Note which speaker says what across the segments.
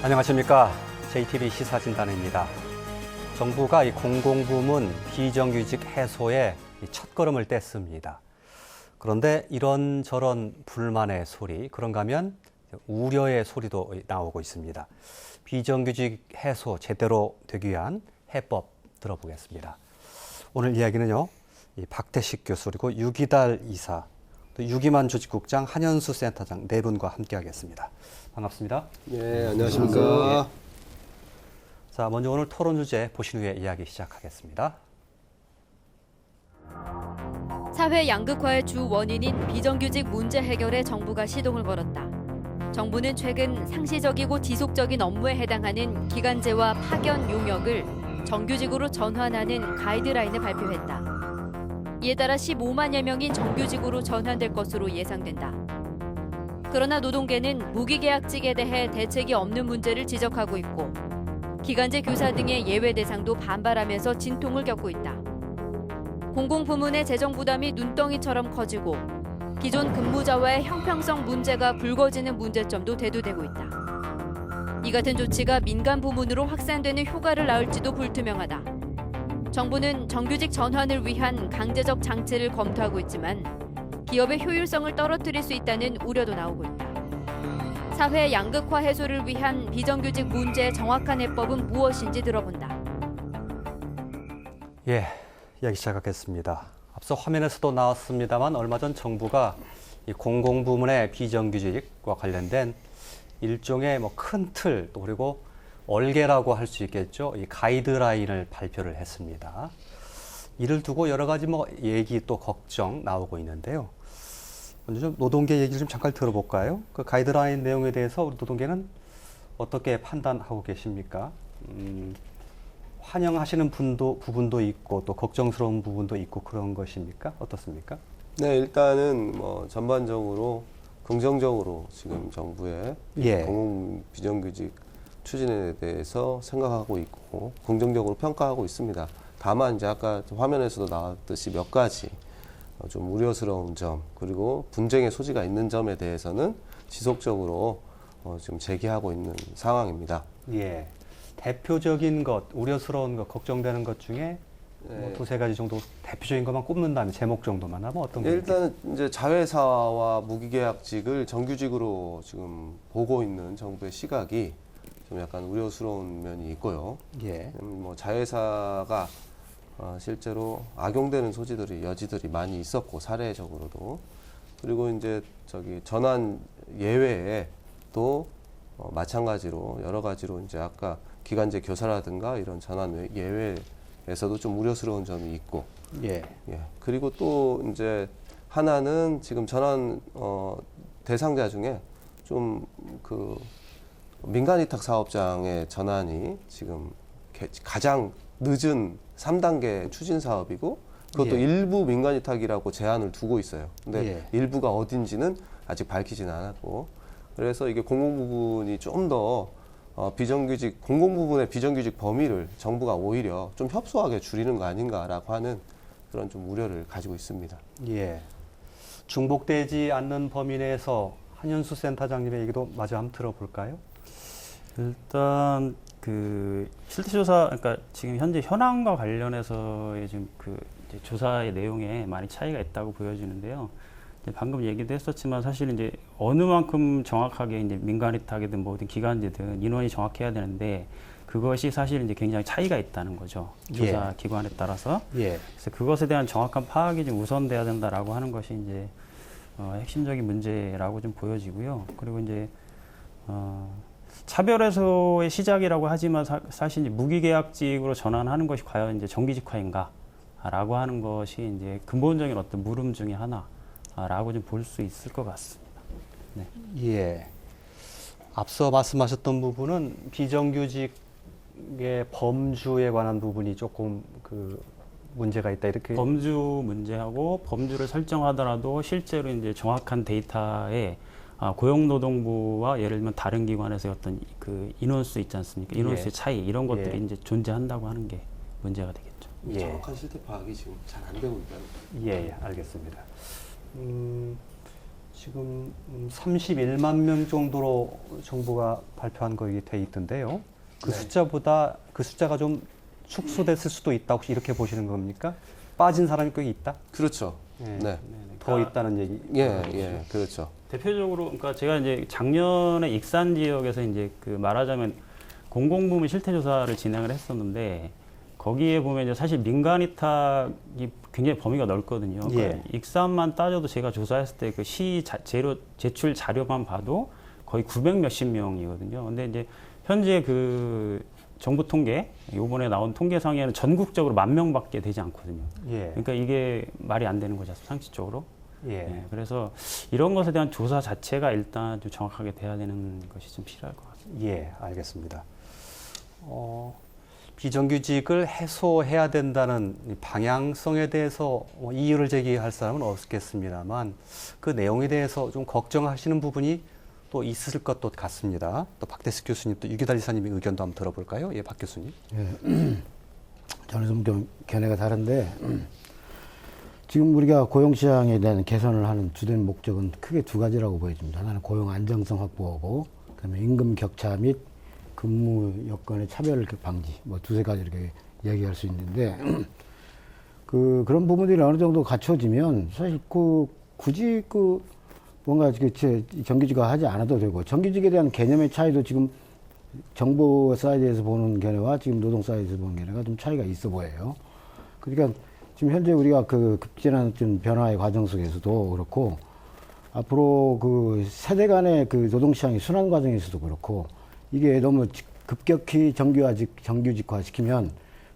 Speaker 1: 안녕하십니까. JTBC 시사진단입니다. 정부가 이 공공부문 비정규직 해소에 첫걸음을 뗐습니다. 그런데 이런저런 불만의 소리, 그런가 하면 우려의 소리도 나오고 있습니다. 비정규직 해소 제대로 되기 위한 해법 들어보겠습니다. 오늘 이야기는요, 이 박태식 교수 그리고 유기달 이사, 또 유기만 조직국장, 한현수 센터장 네 분과 함께하겠습니다. 반갑습니다.
Speaker 2: 네, 안녕하십니까.
Speaker 1: 자, 먼저 오늘 토론 주제 보신 후에 이야기 시작하겠습니다.
Speaker 3: 사회 양극화의 주 원인인 비정규직 문제 해결에 정부가 시동을 걸었다. 정부는 최근 상시적이고 지속적인 업무에 해당하는 기간제와 파견 용역을 정규직으로 전환하는 가이드라인을 발표했다. 이에 따라 15만여 명이 정규직으로 전환될 것으로 예상된다. 그러나 노동계는 무기계약직에 대해 대책이 없는 문제를 지적하고 있고 기간제 교사 등의 예외 대상도 반발하면서 진통을 겪고 있다. 공공부문의 재정 부담이 눈덩이처럼 커지고 기존 근무자와의 형평성 문제가 불거지는 문제점도 대두되고 있다. 이 같은 조치가 민간 부문으로 확산되는 효과를 낳을지도 불투명하다. 정부는 정규직 전환을 위한 강제적 장치를 검토하고 있지만 기업의 효율성을 떨어뜨릴 수 있다는 우려도 나오고 있다. 사회 양극화 해소를 위한 비정규직 문제의 정확한 해법은 무엇인지 들어본다.
Speaker 1: 예, 이야기 시작하겠습니다. 앞서 화면에서도 나왔습니다만 얼마 전 정부가 이 공공부문의 비정규직과 관련된 일종의 큰 틀, 또 그리고 얼개라고 할 수 있겠죠. 이 가이드라인을 발표를 했습니다. 이를 두고 여러 가지 얘기 또 걱정 나오고 있는데요. 먼저 좀 노동계 얘기를 좀 잠깐 들어볼까요? 그 가이드라인 내용에 대해서 우리 노동계는 어떻게 판단하고 계십니까? 환영하시는 부분도 있고 또 걱정스러운 부분도 있고 그런 것입니까? 어떻습니까?
Speaker 2: 네, 일단은 전반적으로 긍정적으로 지금 정부의 공공 비정규직 추진에 대해서 생각하고 있고 긍정적으로 평가하고 있습니다. 다만 이제 아까 화면에서도 나왔듯이 몇 가지 좀 우려스러운 점 그리고 분쟁의 소지가 있는 점에 대해서는 지속적으로 지금 제기하고 있는 상황입니다.
Speaker 1: 예. 대표적인 것, 우려스러운 것, 걱정되는 것 중에 두세 가지 정도 대표적인 것만 꼽는다면 제목 정도만 하면 어떤 게?
Speaker 2: 일단은 이제 자회사와 무기계약직을 정규직으로 지금 보고 있는 정부의 시각이 좀 약간 우려스러운 면이 있고요.
Speaker 1: 예.
Speaker 2: 자회사가 실제로 악용되는 여지들이 많이 있었고 사례적으로도 그리고 이제 전환 예외에 또 마찬가지로 여러 가지로 이제 아까 기간제 교사라든가 이런 전환 예외에서도 좀 우려스러운 점이 있고 예. 그리고 또 이제 하나는 지금 전환 대상자 중에 좀 민간 위탁 사업장의 전환이 지금 가장 늦은 3단계 추진 사업이고 그것도 일부 민간 위탁이라고 제한을 두고 있어요. 근데 일부가 어딘지는 아직 밝히지는 않았고 그래서 이게 공공부문이 좀 더 공공부문의 비정규직 범위를 정부가 오히려 좀 협소하게 줄이는 거 아닌가라고 하는 그런 좀 우려를 가지고 있습니다.
Speaker 1: 예. 중복되지 않는 범위 내에서 한현수 센터장님의 얘기도 마저 한번 들어볼까요?
Speaker 4: 일단 실태조사, 그러니까 지금 현재 현황과 관련해서의 지금 이제 조사의 내용에 많이 차이가 있다고 보여지는데요. 이제 방금 얘기도 했었지만 사실 이제 어느 만큼 정확하게 이제 민간 위탁이든 뭐든 기간제든 인원이 정확해야 되는데 그것이 사실 이제 굉장히 차이가 있다는 거죠. 조사 기관에 따라서. 그래서 그것에 대한 정확한 파악이 좀 우선돼야 된다라고 하는 것이 이제 핵심적인 문제라고 좀 보여지고요. 그리고 이제 차별 해소의 시작이라고 하지만 사실 이제 무기계약직으로 전환하는 것이 과연 이제 정규직화인가라고 하는 것이 이제 근본적인 어떤 물음 중에 하나라고 좀 볼 수 있을 것 같습니다. 네.
Speaker 1: 예. 앞서 말씀하셨던 부분은 비정규직의 범주에 관한 부분이 조금 문제가 있다 이렇게.
Speaker 4: 범주 문제하고 범주를 설정하더라도 실제로 이제 정확한 데이터에 고용노동부와 예를 들면 다른 기관에서 어떤 인원수 있지 않습니까? 인원수의 차이 이런 것들이 이제 존재한다고 하는 게 문제가 되겠죠.
Speaker 2: 정확한 실태 파악이 지금 잘 안 되고 있다는.
Speaker 1: 예, 알겠습니다. 지금 31만 명 정도로 정부가 발표한 거에 돼 있던데요. 그 숫자가 좀 축소됐을 수도 있다. 혹시 이렇게 보시는 겁니까? 빠진 사람이 꽤 있다?
Speaker 2: 그렇죠.
Speaker 1: 네.
Speaker 2: 네.
Speaker 1: 더 있다는 얘기.
Speaker 2: 예, 그렇죠.
Speaker 4: 대표적으로 그러니까 제가 이제 작년에 익산 지역에서 이제 그 말하자면 공공부문 실태 조사를 진행을 했었는데 거기에 보면 이제 사실 민간 위탁이 굉장히 범위가 넓거든요. 그러니까
Speaker 1: 예.
Speaker 4: 익산만 따져도 제가 조사했을 때 그 시 제출 자료만 봐도 거의 900 몇십 명이거든요. 근데 이제 현재 그 정부 통계, 이번에 나온 통계상에는 전국적으로 10,000명밖에 되지 않거든요.
Speaker 1: 예.
Speaker 4: 그러니까 이게 말이 안 되는 거죠, 상식적으로.
Speaker 1: 예.
Speaker 4: 네, 그래서 이런 것에 대한 조사 자체가 일단 좀 정확하게 돼야 되는 것이 좀 필요할 것 같습니다.
Speaker 1: 예, 알겠습니다. 비정규직을 해소해야 된다는 이 방향성에 대해서 이유를 제기할 사람은 없겠습니다만 그 내용에 대해서 좀 걱정하시는 부분이 또 있을 것도 같습니다. 또 박대식 교수님, 또 유기달 이사님의 의견도 한번 들어볼까요? 예, 박 교수님.
Speaker 5: 저는 좀 견해가 다른데 지금 우리가 고용시장에 대한 개선을 하는 주된 목적은 크게 두 가지라고 보여집니다. 하나는 고용 안정성 확보하고 그다음에 임금 격차 및 근무 여건의 차별 방지, 뭐 두세 가지 이렇게 이야기할 수 있는데 그런 부분들이 어느 정도 갖춰지면 사실 굳이 뭔가 정규직화 하지 않아도 되고 정규직에 대한 개념의 차이도 지금 정부 사이드에서 보는 견해와 지금 노동 사이드에서 보는 견해가 좀 차이가 있어 보여요. 그러니까 지금 현재 우리가 그 급진한 좀 변화의 과정 속에서도 그렇고 앞으로 그 세대 간의 그 노동시장의 순환 과정에서도 그렇고 이게 너무 급격히 정규직화 시키면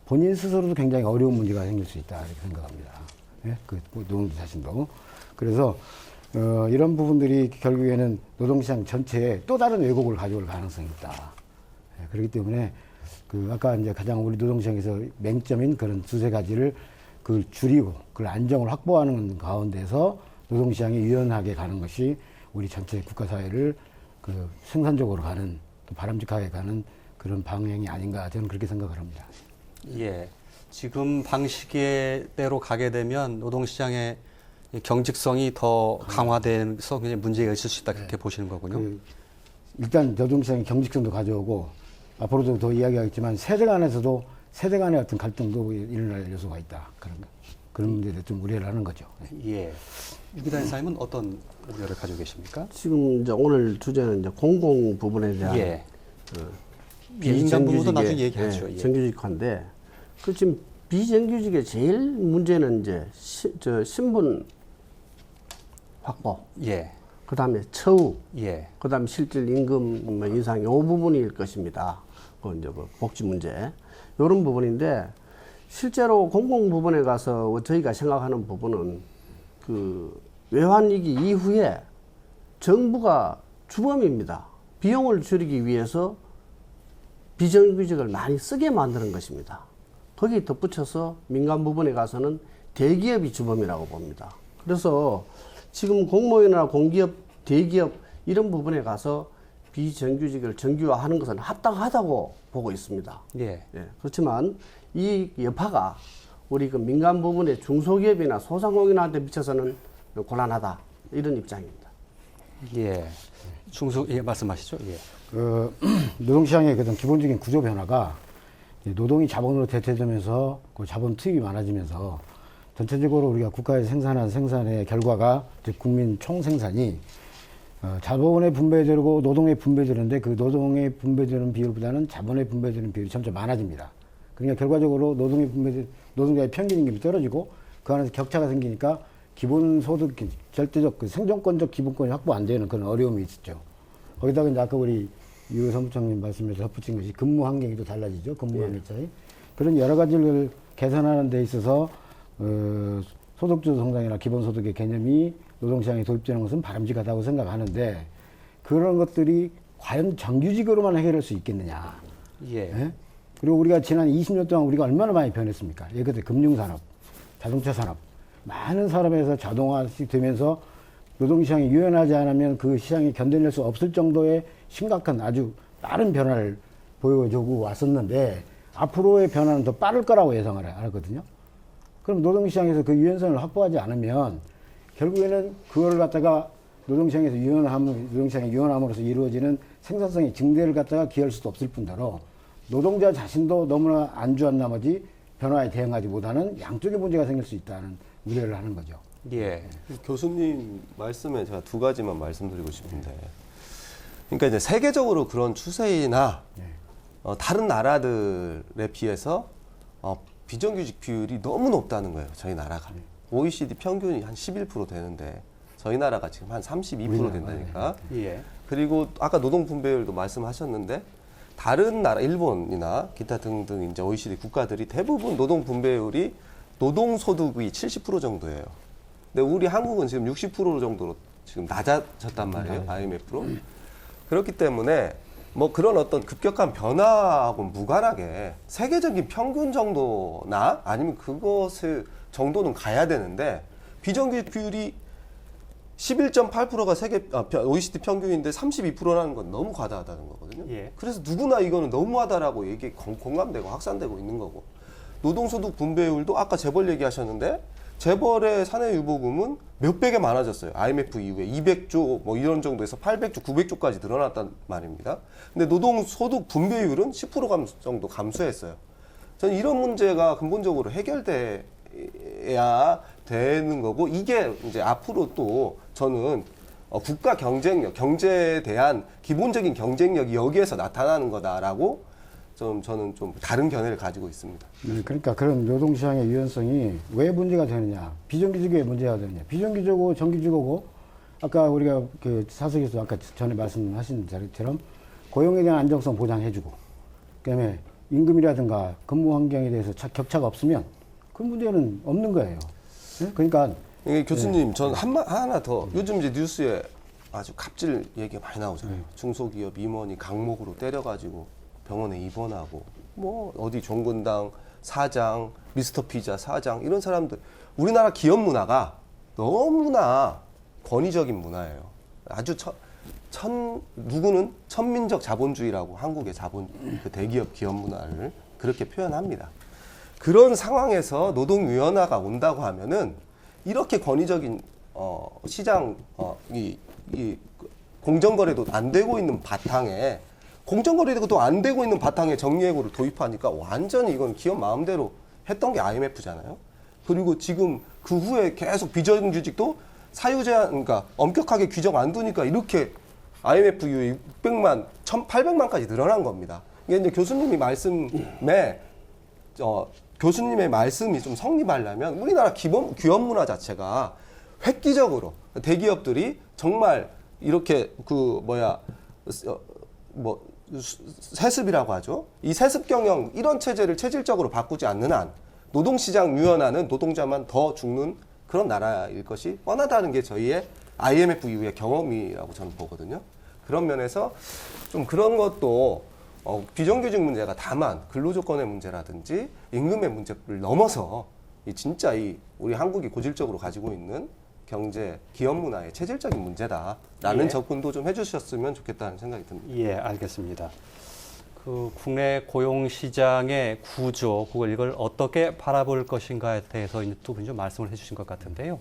Speaker 5: 본인 스스로도 굉장히 어려운 문제가 생길 수 있다 이렇게 생각합니다. 예? 그 노동자 자신도. 그래서 이런 부분들이 결국에는 노동시장 전체에 또 다른 왜곡을 가져올 가능성이 있다. 예, 그렇기 때문에 아까 이제 가장 우리 노동시장에서 맹점인 그런 두세 가지를 그걸 줄이고 그걸 안정을 확보하는 가운데서 노동시장이 유연하게 가는 것이 우리 전체 국가사회를 생산적으로 가는 또 바람직하게 가는 그런 방향이 아닌가 저는 그렇게 생각을 합니다.
Speaker 1: 예. 지금 방식대로 가게 되면 노동시장의 경직성이 더 강화돼서 굉장히 문제가 있을 수 있다 그렇게 보시는 거군요.
Speaker 5: 일단 노동시장의 경직성도 가져오고 앞으로도 더 이야기하겠지만 세대 간의 어떤 갈등도 일어날 요소가 있다. 그런 문제에 좀 우려를 하는 거죠.
Speaker 1: 예. 유기달 이사님은 어떤 우려를 가지고 계십니까?
Speaker 6: 지금 이제 오늘 주제는 이제 공공 부분에 대한
Speaker 1: 예. 비인간 부분도 나중에 얘기하죠. 예.
Speaker 6: 정규직화인데 그 지금 비정규직의 제일 문제는 이제 신분 확보,
Speaker 1: 예.
Speaker 6: 그다음에 처우,
Speaker 1: 예.
Speaker 6: 그다음에 실질 임금 인상 이 부분일 것입니다. 그 이제 복지 문제 이런 부분인데 실제로 공공 부분에 가서 저희가 생각하는 부분은 그 외환위기 이후에 정부가 주범입니다. 비용을 줄이기 위해서 비정규직을 많이 쓰게 만드는 것입니다. 거기에 덧붙여서 민간 부분에 가서는 대기업이 주범이라고 봅니다. 그래서 지금 공무원이나 공기업, 대기업 이런 부분에 가서 비정규직을 정규화하는 것은 합당하다고 보고 있습니다.
Speaker 1: 예.
Speaker 6: 예, 그렇지만 이 여파가 우리 그 민간 부분의 중소기업이나 소상공인한테 미쳐서는 곤란하다 이런 입장입니다.
Speaker 1: 예. 예, 말씀하시죠. 예.
Speaker 5: 노동시장의 그런 기본적인 구조 변화가 노동이 자본으로 대체되면서 그 자본 투입이 많아지면서 전체적으로 우리가 국가에서 생산한 생산의 결과가 즉 국민 총생산이 자본의 분배되고 노동의 분배되는데 그 노동의 분배되는 비율보다는 자본의 분배되는 비율이 점점 많아집니다. 그러니까 결과적으로 노동자의 평균 임금이 떨어지고 그 안에서 격차가 생기니까 기본소득, 절대적 생존권적 기본권이 확보 안 되는 그런 어려움이 있었죠. 거기다가 이제 아까 우리 유 사무총장님 말씀에서 덧붙인 것이 근무 환경이 또 달라지죠. 근무 환경 차이. 그런 여러 가지를 개선하는 데 있어서 소득주도 성장이나 기본소득의 개념이 노동시장에 도입되는 것은 바람직하다고 생각하는데 그런 것들이 과연 정규직으로만 해결할 수 있겠느냐.
Speaker 1: 예.
Speaker 5: 예? 그리고 우리가 지난 20년 동안 우리가 얼마나 많이 변했습니까? 예컨대 금융산업, 자동차 산업, 많은 산업에서 자동화식 되면서 노동시장이 유연하지 않으면 그 시장이 견뎌낼 수 없을 정도의 심각한 아주 빠른 변화를 보여주고 왔었는데 앞으로의 변화는 더 빠를 거라고 예상을 하거든요. 그럼 노동시장에서 그 유연성을 확보하지 않으면 결국에는 그걸 갖다가 노동시장에서 노동시장의 유연함으로써 이루어지는 생산성의 증대를 갖다가 기할 수도 없을 뿐더러 노동자 자신도 너무나 안주한 나머지 변화에 대응하지 못하는 양쪽의 문제가 생길 수 있다는 우려를 하는 거죠.
Speaker 1: 예.
Speaker 2: 교수님 말씀에 제가 두 가지만 말씀드리고 싶은데, 그러니까 이제 세계적으로 그런 추세나 다른 나라들에 비해서 비정규직 비율이 너무 높다는 거예요. 저희 나라가. OECD 평균이 한 11% 되는데 저희 나라가 지금 한 32% 된다니까.
Speaker 1: 예.
Speaker 2: 그리고 아까 노동 분배율도 말씀하셨는데 다른 나라, 일본이나 기타 등등 이제 OECD 국가들이 대부분 노동 분배율이 노동 소득이 70% 정도예요. 근데 우리 한국은 지금 60% 정도로 지금 낮아졌단 말이에요. IMF로. 그렇기 때문에 뭐 그런 어떤 급격한 변화하고 무관하게 세계적인 평균 정도나 아니면 그것을 정도는 가야 되는데 비정규직 비율이 11.8%가 OECD 평균인데 32%라는 건 너무 과다하다는 거거든요.
Speaker 1: 예.
Speaker 2: 그래서 누구나 이거는 너무하다라고 공감되고 확산되고 있는 거고, 노동소득 분배율도 아까 재벌 얘기하셨는데 재벌의 사내유보금은 몇 배가 많아졌어요. IMF 이후에 200조 뭐 이런 정도에서 800조, 900조까지 늘어났단 말입니다. 근데 노동소득 분배율은 10% 정도 감소했어요. 저는 이런 문제가 근본적으로 해결돼야 되는 거고, 이게 이제 앞으로 또 저는 국가 경쟁력, 경제에 대한 기본적인 경쟁력이 여기에서 나타나는 거다라고 저는 좀 다른 견해를 가지고 있습니다.
Speaker 5: 네, 그러니까 그런 노동시장의 유연성이 왜 문제가 되느냐, 비정규직이 왜 문제가 되느냐, 비정규직하고 정규직하고 아까 우리가 그 사석에서 아까 전에 말씀하신 자리처럼 고용에 대한 안정성 보장해주고, 그다음에 임금이라든가 근무 환경에 대해서 격차가 없으면 그 문제는 없는 거예요. 네? 그러니까
Speaker 2: 교수님, 전 하나 더, 요즘 이제 뉴스에 아주 갑질 얘기가 많이 나오잖아요. 중소기업 임원이 강목으로 때려가지고 병원에 입원하고, 뭐 어디 종근당 사장, 미스터 피자 사장, 이런 사람들, 우리나라 기업 문화가 너무나 권위적인 문화예요. 아주 누구는 천민적 자본주의라고 한국의 그 대기업 기업 문화를 그렇게 표현합니다. 그런 상황에서 노동위원회가 온다고 하면은 이렇게 권위적인 시장 이 공정거래도 안 되고 있는 바탕에, 공정거래도 안 되고 있는 바탕에 정리해고를 도입하니까 완전히 이건 기업 마음대로 했던 게 IMF잖아요. 그리고 지금 그 후에 계속 비정규직도 사유제한, 그러니까 엄격하게 규정 안 두니까 이렇게 IMF 이후에 600만, 1,800만까지 늘어난 겁니다. 이게 이제 교수님의 말씀이 좀 성립하려면 우리나라 기업 문화 자체가 획기적으로 대기업들이 정말 이렇게 세습이라고 하죠. 이 세습 경영, 이런 체제를 체질적으로 바꾸지 않는 한 노동시장 유연화는 노동자만 더 죽는 그런 나라일 것이 뻔하다는 게 저희의 IMF 이후의 경험이라고 저는 보거든요. 그런 면에서 좀 그런 것도 비정규직 문제가 다만 근로조건의 문제라든지 임금의 문제를 넘어서 진짜 우리 한국이 고질적으로 가지고 있는 경제, 기업 문화의 체질적인 문제다라는
Speaker 1: 예.
Speaker 2: 접근도 좀 해주셨으면 좋겠다는 생각이 듭니다.
Speaker 1: 예, 알겠습니다. 그 국내 고용 시장의 구조, 이걸 어떻게 바라볼 것인가에 대해서 또 좀 말씀을 해주신 것 같은데요.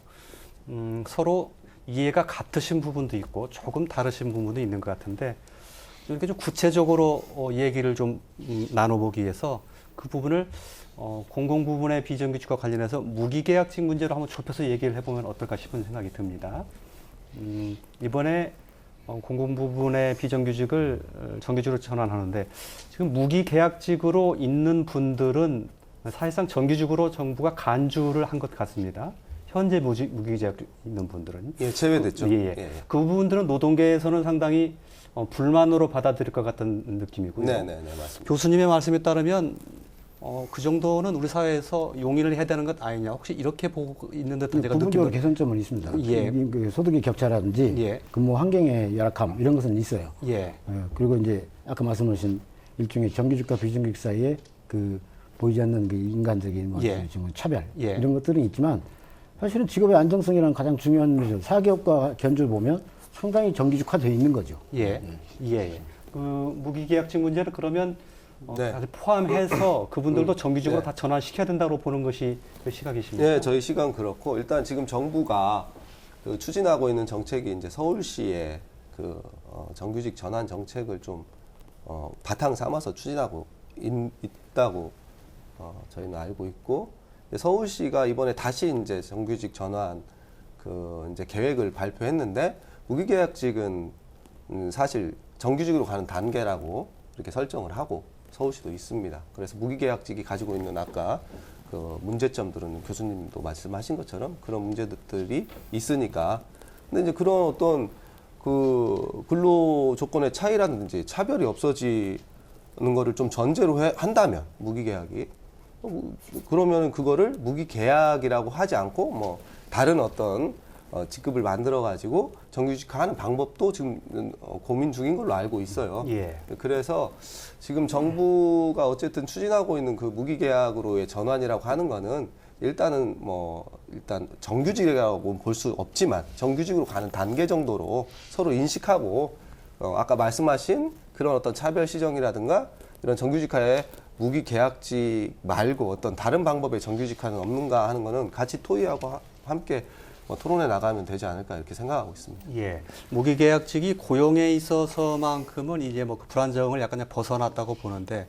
Speaker 1: 서로 이해가 같으신 부분도 있고 조금 다르신 부분도 있는 것 같은데, 이렇게 좀 구체적으로 얘기를 좀 나눠보기 위해서 그 부분을 공공 부분의 비정규직과 관련해서 무기계약직 문제로 한번 좁혀서 얘기를 해보면 어떨까 싶은 생각이 듭니다. 이번에 공공 부분의 비정규직을 정규직으로 전환하는데, 지금 무기계약직으로 있는 분들은 사실상 정규직으로 정부가 간주를 한 것 같습니다. 현재 무기계약 있는 분들은.
Speaker 2: 예, 제외됐죠.
Speaker 1: 그 부분들은 노동계에서는 상당히 불만으로 받아들일 것 같은 느낌이고요.
Speaker 2: 네, 맞습니다.
Speaker 1: 교수님의 말씀에 따르면 그 정도는 우리 사회에서 용인을 해야 되는 것 아니냐, 혹시 이렇게 보고 있는 듯한 제가
Speaker 5: 부분적으로
Speaker 1: 느낌을.
Speaker 5: 개선점은 있습니다.
Speaker 1: 예.
Speaker 5: 그 소득의 격차라든지
Speaker 1: 예.
Speaker 5: 근무 환경의 열악함 이런 것은 있어요.
Speaker 1: 예.
Speaker 5: 그리고 이제 아까 말씀하신 일종의 정규직과 비정규직 사이에 그 보이지 않는 그 인간적인
Speaker 1: 예.
Speaker 5: 지금 차별
Speaker 1: 예.
Speaker 5: 이런 것들은 있지만, 사실은 직업의 안정성이라는 가장 중요한 문제죠. 사기업과 견주를 보면 상당히 정규직화되어 있는 거죠.
Speaker 1: 예. 예. 그 무기계약직 문제는 그러면
Speaker 2: 네.
Speaker 1: 다시 포함해서 그분들도 정규직으로
Speaker 2: 네.
Speaker 1: 다 전환시켜야 된다고 보는 것이 그 시각이십니까?
Speaker 2: 네, 저희 시간 그렇고, 일단 지금 정부가 그 추진하고 있는 정책이 이제 서울시의 그 정규직 전환 정책을 좀 바탕 삼아서 추진하고 있다고 저희는 알고 있고, 서울시가 이번에 다시 이제 정규직 전환 그 이제 계획을 발표했는데, 무기계약직은 사실 정규직으로 가는 단계라고 이렇게 설정을 하고 서울시도 있습니다. 그래서 무기계약직이 가지고 있는 아까 그 문제점들은 교수님도 말씀하신 것처럼 그런 문제들이 있으니까, 근데 이제 그런 어떤 그 근로 조건의 차이라든지 차별이 없어지는 거를 좀 전제로 한다면 무기계약이, 그러면 그거를 무기계약이라고 하지 않고 뭐 다른 어떤 직급을 만들어 가지고 정규직화하는 방법도 지금 고민 중인 걸로 알고 있어요.
Speaker 1: 예.
Speaker 2: 그래서 지금 정부가 어쨌든 추진하고 있는 그 무기계약으로의 전환이라고 하는 거는 일단은 일단 정규직이라고 볼 수 없지만 정규직으로 가는 단계 정도로 서로 인식하고, 아까 말씀하신 그런 어떤 차별 시정이라든가 이런 정규직화에 무기계약직 말고 어떤 다른 방법의 정규직화는 없는가 하는 거는 같이 토의하고 함께 토론해 나가면 되지 않을까 이렇게 생각하고 있습니다.
Speaker 1: 예. 무기계약직이 고용에 있어서만큼은 이제 뭐 그 불안정을 약간 벗어났다고 보는데,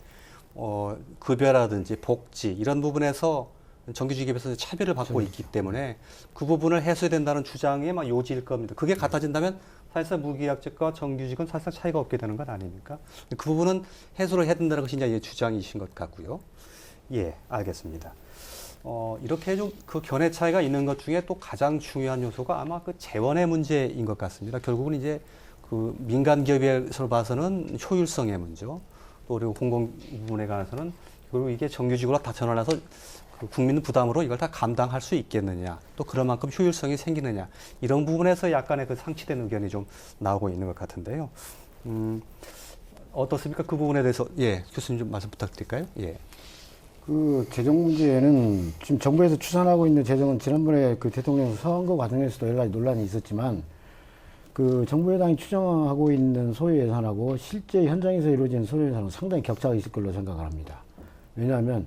Speaker 1: 급여라든지 복지 이런 부분에서 정규직에 비해서 차별을 받고 있기 때문에 그 부분을 해소해야 된다는 주장의 막 요지일 겁니다. 그게 같아진다면 사실상 무기계약직과 정규직은 사실상 차이가 없게 되는 것 아닙니까? 그 부분은 해소를 해야 된다는 것이 이제 주장이신 것 같고요. 예, 알겠습니다. 이렇게 좀 그 견해 차이가 있는 것 중에 또 가장 중요한 요소가 아마 그 재원의 문제인 것 같습니다. 결국은 이제 그 민간 기업에서 봐서는 효율성의 문제, 또 그리고 공공 부분에 관해서는 그리고 이게 정규직으로 다 전환해서 그 국민 부담으로 이걸 다 감당할 수 있겠느냐, 또 그런 만큼 효율성이 생기느냐, 이런 부분에서 약간의 그 상치된 의견이 좀 나오고 있는 것 같은데요. 어떻습니까? 그 부분에 대해서 예, 교수님 좀 말씀 부탁드릴까요? 예.
Speaker 5: 그 재정 문제는 지금 정부에서 추진하고 있는 재정은 지난번에 그 대통령 선거 과정에서도 여러 가지 논란이 있었지만, 그 정부 여당이 추정하고 있는 소요 예산하고 실제 현장에서 이루어지는 소요 예산은 상당히 격차가 있을 걸로 생각을 합니다. 왜냐하면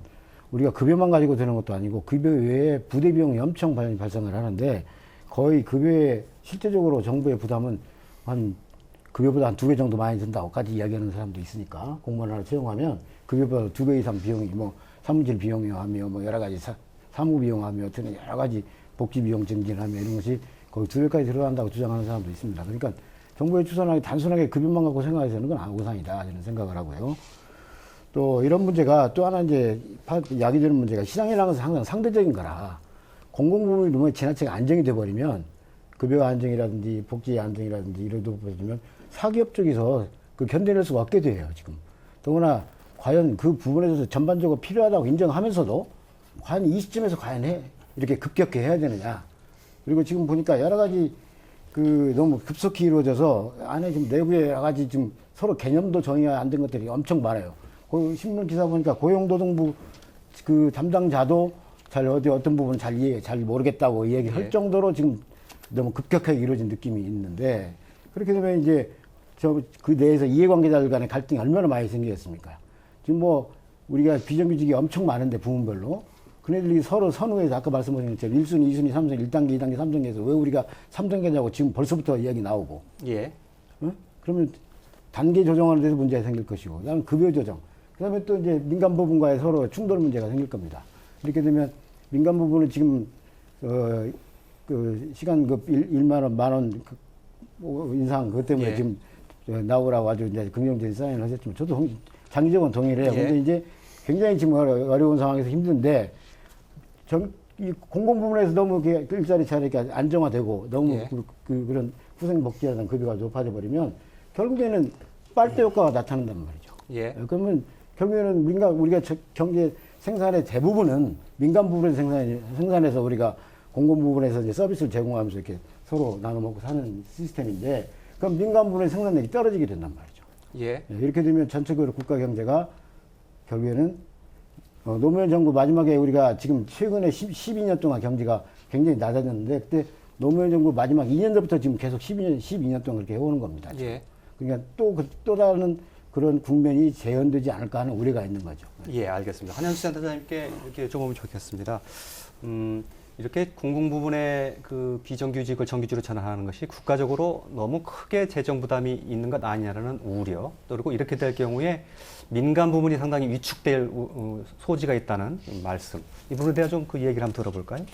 Speaker 5: 우리가 급여만 가지고 되는 것도 아니고 급여 외에 부대 비용이 엄청 발생을 하는데, 거의 급여에 실제적으로 정부의 부담은 한 급여보다 한 2배 정도 많이 든다고까지 이야기하는 사람도 있으니까, 공무원 하나 채용하면 급여보다 2배 이상 비용이 사무실 비용하며 여러 가지 사무 비용하며 어떤 여러 가지 복지 비용 증진하며 이런 것이 거의 2배까지 들어간다고 주장하는 사람도 있습니다. 그러니까 정부의 추산하기 단순하게 급여만 갖고 생각해서는 건 아우상이다 저는 생각을 하고요. 또 이런 문제가 또 하나 이제 야기되는 문제가, 시장이라는 것은 항상 상대적인 거라 공공부문이 너무 지나치게 안정이 돼버리면, 급여 안정이라든지 복지 안정이라든지 이러다 보면 사기업 쪽에서 그 견뎌낼 수가 없게 돼요 지금. 더구나 과연 그 부분에서 전반적으로 필요하다고 인정하면서도 과연 이 시점에서 과연 이렇게 급격히 해야 되느냐. 그리고 지금 보니까 여러 가지 그 너무 급속히 이루어져서 안에 지금 내부에 여러 가지 지금 서로 개념도 정의가 안 된 것들이 엄청 많아요. 그 신문 기사 보니까 고용노동부 그 담당자도 잘 어떤 부분 잘 모르겠다고 얘기할 정도로 지금 너무 급격하게 이루어진 느낌이 있는데, 그렇게 되면 이제 그 내에서 이해관계자들 간의 갈등이 얼마나 많이 생기겠습니까? 지금 우리가 비정규직이 엄청 많은데 부문별로 그네들이 서로 선후에서 아까 말씀하신 것처럼 1순위, 2순위, 3순위, 1단계, 2단계, 3단계에서 왜 우리가 3단계냐고 지금 벌써부터 이야기 나오고,
Speaker 1: 예.
Speaker 5: 그러면 단계 조정하는 데서 문제가 생길 것이고, 그다음에 급여 조정, 그다음에 또 이제 민간 부분과의 서로 충돌 문제가 생길 겁니다. 이렇게 되면 민간 부분은 지금 그 시간급 1만 원, 만 원 인상 그것 때문에
Speaker 1: 예.
Speaker 5: 지금 나오라고 아주 이제 긍정적인 사인을 하셨지만 저도 장기적으로 동의를 해요.
Speaker 1: 예.
Speaker 5: 근데 이제 굉장히 지금 어려운 상황에서 힘든데, 이 공공부문에서 너무 일자리 차리가 안정화되고 너무
Speaker 1: 예.
Speaker 5: 그런 후생복지라는 급여가 높아져 버리면 결국에는 빨대 효과가 나타난단 말이죠.
Speaker 1: 예.
Speaker 5: 그러면 결국에는 우리가 경제 생산의 대부분은 민간 부분에서 생산해서 우리가 공공 부분에서 이제 서비스를 제공하면서 이렇게 서로 나눠 먹고 사는 시스템인데, 그럼 민간 부분의 생산력이 떨어지게 된단 말이죠.
Speaker 1: 예.
Speaker 5: 이렇게 되면 전체적으로 국가 경제가 결국에는 노무현 정부 마지막에 우리가 지금 최근에 12년 동안 경제가 굉장히 낮아졌는데, 그때 노무현 정부 마지막 2년 전부터 지금 계속 12년 동안 그렇게 해오는 겁니다. 지금.
Speaker 1: 예.
Speaker 5: 그러니까 또 다른 그런 국면이 재현되지 않을까 하는 우려가 있는 거죠.
Speaker 1: 예, 알겠습니다. 한현수 센터장님께 이렇게 여쭤보면 좋겠습니다. 이렇게 공공 부분의 그 비정규직을 정규직으로 전환하는 것이 국가적으로 너무 크게 재정 부담이 있는 것 아니냐라는 우려, 그리고 이렇게 될 경우에 민간 부분이 상당히 위축될 소지가 있다는 말씀. 이 부분에 대한 좀 그 얘기를 한번 들어볼까요?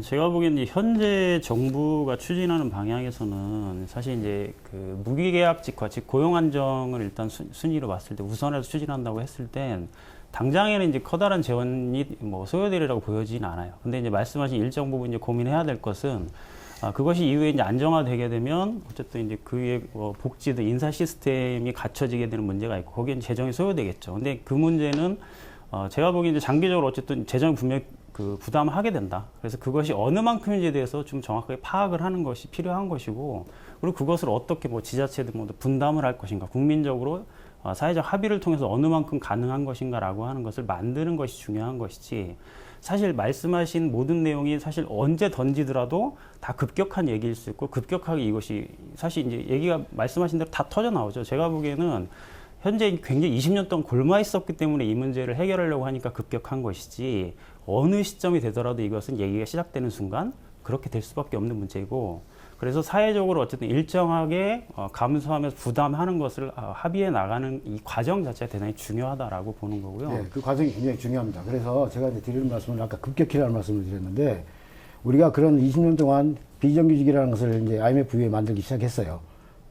Speaker 4: 제가 보기에는 이제 현재 정부가 추진하는 방향에서는 사실 이제 그 무기계약직화, 즉 고용 안정을 일단 순위로 봤을 때 우선해서 추진한다고 했을 땐 당장에는 이제 커다란 재원이 뭐 소요되리라고 보여지진 않아요. 근데 이제 말씀하신 일정 부분 이제 고민해야 될 것은 그것이 이후에 이제 안정화되게 되면 어쨌든 이제 그 위에 복지도 인사 시스템이 갖춰지게 되는 문제가 있고 거기에 재정이 소요되겠죠. 근데 그 문제는 제가 보기엔 이제 장기적으로 어쨌든 재정이 분명히 그 부담을 하게 된다. 그래서 그것이 어느 만큼인지에 대해서 좀 정확하게 파악을 하는 것이 필요한 것이고, 그리고 그것을 어떻게 뭐 지자체들 모두 분담을 할 것인가, 국민적으로 사회적 합의를 통해서 어느 만큼 가능한 것인가라고 하는 것을 만드는 것이 중요한 것이지, 사실 말씀하신 모든 내용이 사실 언제 던지더라도 다 급격한 얘기일 수 있고, 급격하게 이것이 사실 이제 얘기가 말씀하신 대로 다 터져 나오죠. 제가 보기에는 현재 굉장히 20년 동안 골마 있었기 때문에 이 문제를 해결하려고 하니까 급격한 것이지, 어느 시점이 되더라도 이것은 얘기가 시작되는 순간 그렇게 될 수밖에 없는 문제이고, 그래서 사회적으로 어쨌든 일정하게 감수하면서 부담하는 것을 합의해 나가는 이 과정 자체가 대단히 중요하다라고 보는 거고요.
Speaker 5: 네, 그 과정이 굉장히 중요합니다. 그래서 제가 이제 드리는 말씀은 아까 급격히라는 말씀을 드렸는데, 우리가 그런 20년 동안 비정규직이라는 것을 이제 IMF 이후에 만들기 시작했어요.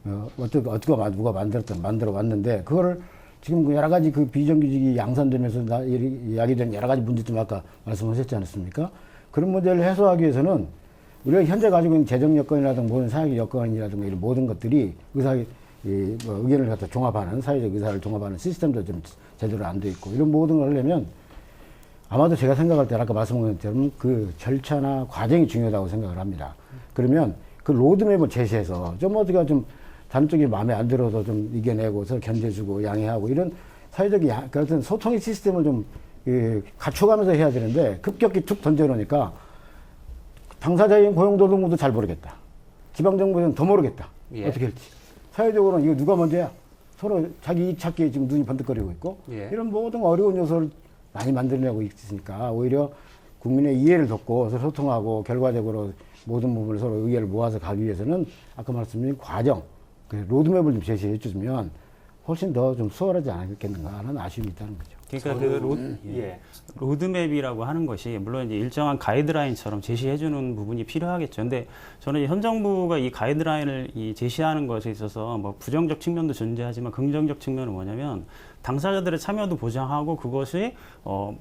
Speaker 5: 누가 만들어 왔는데, 그거를 지금 여러 가지 그 비정규직이 양산되면서 야기된 여러 가지 문제점 아까 말씀하셨지 않습니까? 그런 문제를 해소하기 위해서는 우리가 현재 가지고 있는 재정 여건이라든가 모든 사회적 여건이라든가 이런 모든 것들이 의견을 갖다 종합하는, 사회적 의사를 종합하는 시스템도 좀 제대로 안 돼 있고, 이런 모든 걸 하려면 아마도 제가 생각할 때 아까 말씀드린 것처럼 그 절차나 과정이 중요하다고 생각을 합니다. 그러면 그 로드맵을 제시해서 좀 어디가 좀 다른 쪽이 마음에 안 들어도 좀 이겨내고 서로 견제주고 양해하고 이런 사회적 그런 소통의 시스템을 좀 갖춰가면서 해야 되는데, 급격히 툭 던져놓으니까 당사자인 고용노동부도 잘 모르겠다. 지방정부는 더 모르겠다.
Speaker 1: 예.
Speaker 5: 어떻게 할지. 사회적으로는 이거 누가 먼저야? 서로 자기 이익 찾기에 지금 눈이 번뜩거리고 있고,
Speaker 1: 예.
Speaker 5: 이런 모든 어려운 요소를 많이 만들어내고 있으니까 오히려 국민의 이해를 돕고 서로 소통하고 결과적으로 모든 부분을 서로 의견을 모아서 가기 위해서는 아까 말씀드린 과정, 그 로드맵을 좀 제시해 주면 훨씬 더 좀 수월하지 않겠는가 하는 아쉬움이 있다는 거죠.
Speaker 4: 그러니까 로드맵이라고 하는 것이 물론 이제 일정한 가이드라인처럼 제시해주는 부분이 필요하겠죠. 근데 저는 현 정부가 이 가이드라인을 제시하는 것에 있어서 뭐 부정적 측면도 존재하지만 긍정적 측면은 뭐냐면 당사자들의 참여도 보장하고, 그것이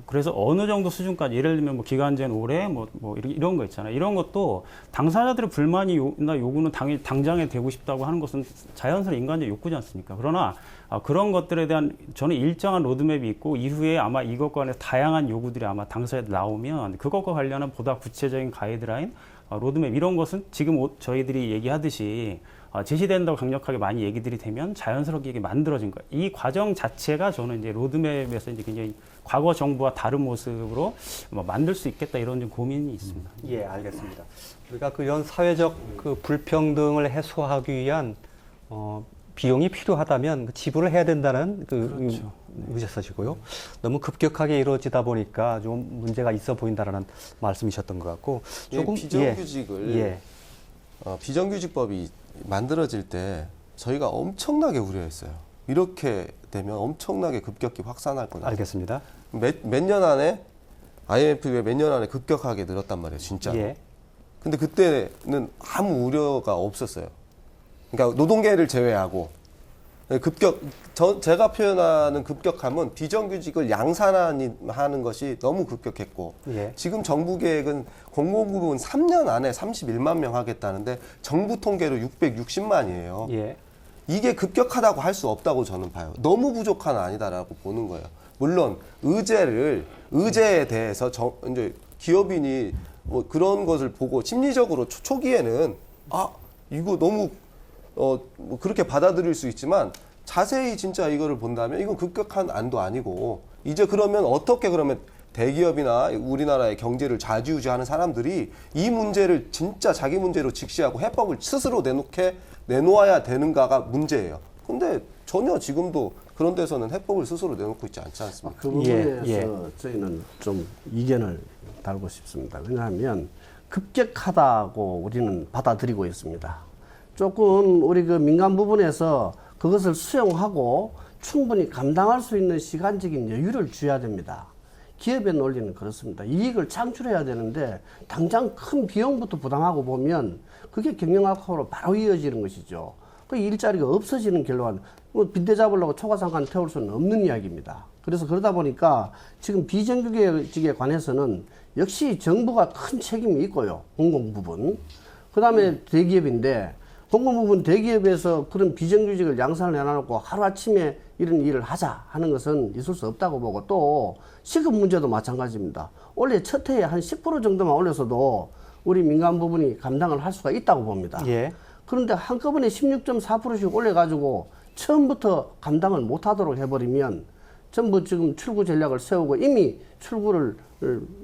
Speaker 4: 그래서 어느 정도 수준까지, 예를 들면 뭐 기간제는 올해 뭐 이런 거 있잖아요. 이런 것도 당사자들의 불만이나 요구는 당장에 되고 싶다고 하는 것은 자연스러운 인간적 욕구지 않습니까? 그러나 그런 것들에 대한 저는 일정한 로드맵이 있고, 이후에 아마 이것과 관해서 다양한 요구들이 아마 당사자들 나오면 그것과 관련한 보다 구체적인 가이드라인, 로드맵 이런 것은 지금 저희들이 얘기하듯이 제시된다고 강력하게 많이 얘기들이 되면 자연스럽게 이게 만들어진 거예요. 이 과정 자체가 저는 이제 로드맵에서 이제 굉장히 과거 정부와 다른 모습으로 만들 수 있겠다, 이런 좀 고민이 있습니다.
Speaker 1: 예, 알겠습니다. 우리가 그런 사회적 그 불평등을 해소하기 위한 비용이 필요하다면 지불을 해야 된다는
Speaker 4: 그렇죠.
Speaker 1: 의사시고요. 너무 급격하게 이루어지다 보니까 좀 문제가 있어 보인다라는 말씀이셨던 것 같고, 조금
Speaker 2: 비정규직을 비정규직법이 만들어질 때 저희가 엄청나게 우려했어요. 이렇게 되면 엄청나게 급격히 확산할 거다.
Speaker 1: 알겠습니다.
Speaker 2: 몇 년 안에 IMF가 몇 년 안에 급격하게 늘었단 말이에요, 진짜.
Speaker 1: 예.
Speaker 2: 근데 그때는 아무 우려가 없었어요. 그러니까 노동계를 제외하고 제가 표현하는 급격함은 비정규직을 양산하는 것이 너무 급격했고,
Speaker 1: 예.
Speaker 2: 지금 정부 계획은 공공부문 3년 안에 31만 명 하겠다는데 정부 통계로 660만이에요.
Speaker 1: 예.
Speaker 2: 이게 급격하다고 할 수 없다고 저는 봐요. 너무 부족한 아니다라고 보는 거예요. 물론 의제에 대해서 이제 기업인이 뭐 그런 것을 보고 심리적으로 초기에는 이거 너무 뭐 그렇게 받아들일 수 있지만, 자세히 진짜 이거를 본다면 이건 급격한 안도 아니고, 이제 그러면 어떻게 그러면 대기업이나 우리나라의 경제를 좌지우지하는 사람들이 이 문제를 진짜 자기 문제로 직시하고 해법을 스스로 내놓아야 되는가가 문제예요. 근데 전혀 지금도 그런 데서는 해법을 스스로 내놓고 있지 않지 않습니까?
Speaker 6: 그 부분에서
Speaker 1: 예.
Speaker 6: 저희는 좀 이견을 달고 싶습니다. 왜냐하면 급격하다고 우리는 받아들이고 있습니다. 조금 우리 그 민간 부분에서 그것을 수용하고 충분히 감당할 수 있는 시간적인 여유를 줘야 됩니다. 기업의 논리는 그렇습니다. 이익을 창출해야 되는데 당장 큰 비용부터 부담하고 보면 그게 경영 악화로 바로 이어지는 것이죠. 그 일자리가 없어지는 결과는 뭐 빈대 잡으려고 초과상관 태울 수는 없는 이야기입니다. 그래서 그러다 보니까 지금 비정규직에 관해서는 역시 정부가 큰 책임이 있고요. 공공부분. 그 다음에 대기업인데 공공부문 대기업에서 그런 비정규직을 양산을 해놔놓고 하루아침에 이런 일을 하자 하는 것은 있을 수 없다고 보고 또 시급 문제도 마찬가지입니다. 원래 첫 해에 한 10% 정도만 올려서도 우리 민간 부분이 감당을 할 수가 있다고 봅니다.
Speaker 1: 예.
Speaker 6: 그런데 한꺼번에 16.4%씩 올려가지고 처음부터 감당을 못하도록 해버리면 전부 지금 출구 전략을 세우고 이미 출구를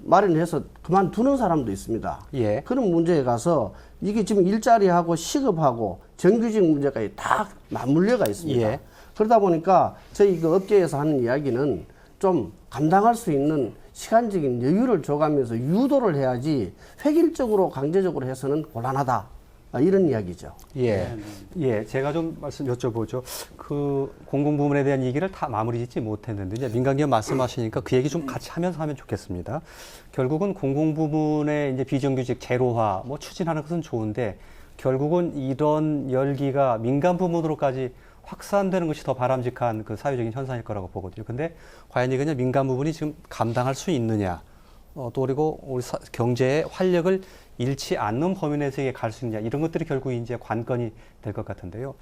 Speaker 6: 마련해서 그만두는 사람도 있습니다.
Speaker 1: 예.
Speaker 6: 그런 문제에 가서 이게 지금 일자리하고 시급하고 정규직 문제까지 다 맞물려가 있습니다.
Speaker 1: 예.
Speaker 6: 그러다 보니까 저희 그 업계에서 하는 이야기는 좀 감당할 수 있는 시간적인 여유를 줘가면서 유도를 해야지 획일적으로 강제적으로 해서는 곤란하다. 이런 이야기죠.
Speaker 1: 예. 예. 제가 좀 말씀 여쭤보죠. 그 공공부문에 대한 얘기를 다 마무리 짓지 못했는데, 이제 민간기업 말씀하시니까 그 얘기 좀 같이 하면서 하면 좋겠습니다. 결국은 공공부문의 이제 비정규직 제로화 뭐 추진하는 것은 좋은데, 결국은 이런 열기가 민간 부문으로까지 확산되는 것이 더 바람직한 그 사회적인 현상일 거라고 보거든요. 근데 과연 이거는 민간 부분이 지금 감당할 수 있느냐, 또 그리고 우리 경제의 활력을 잃지 않는 범위 내에서 이게 갈 수 있느냐, 이런 것들이 결국 이제 관건이 될 것 같은데요.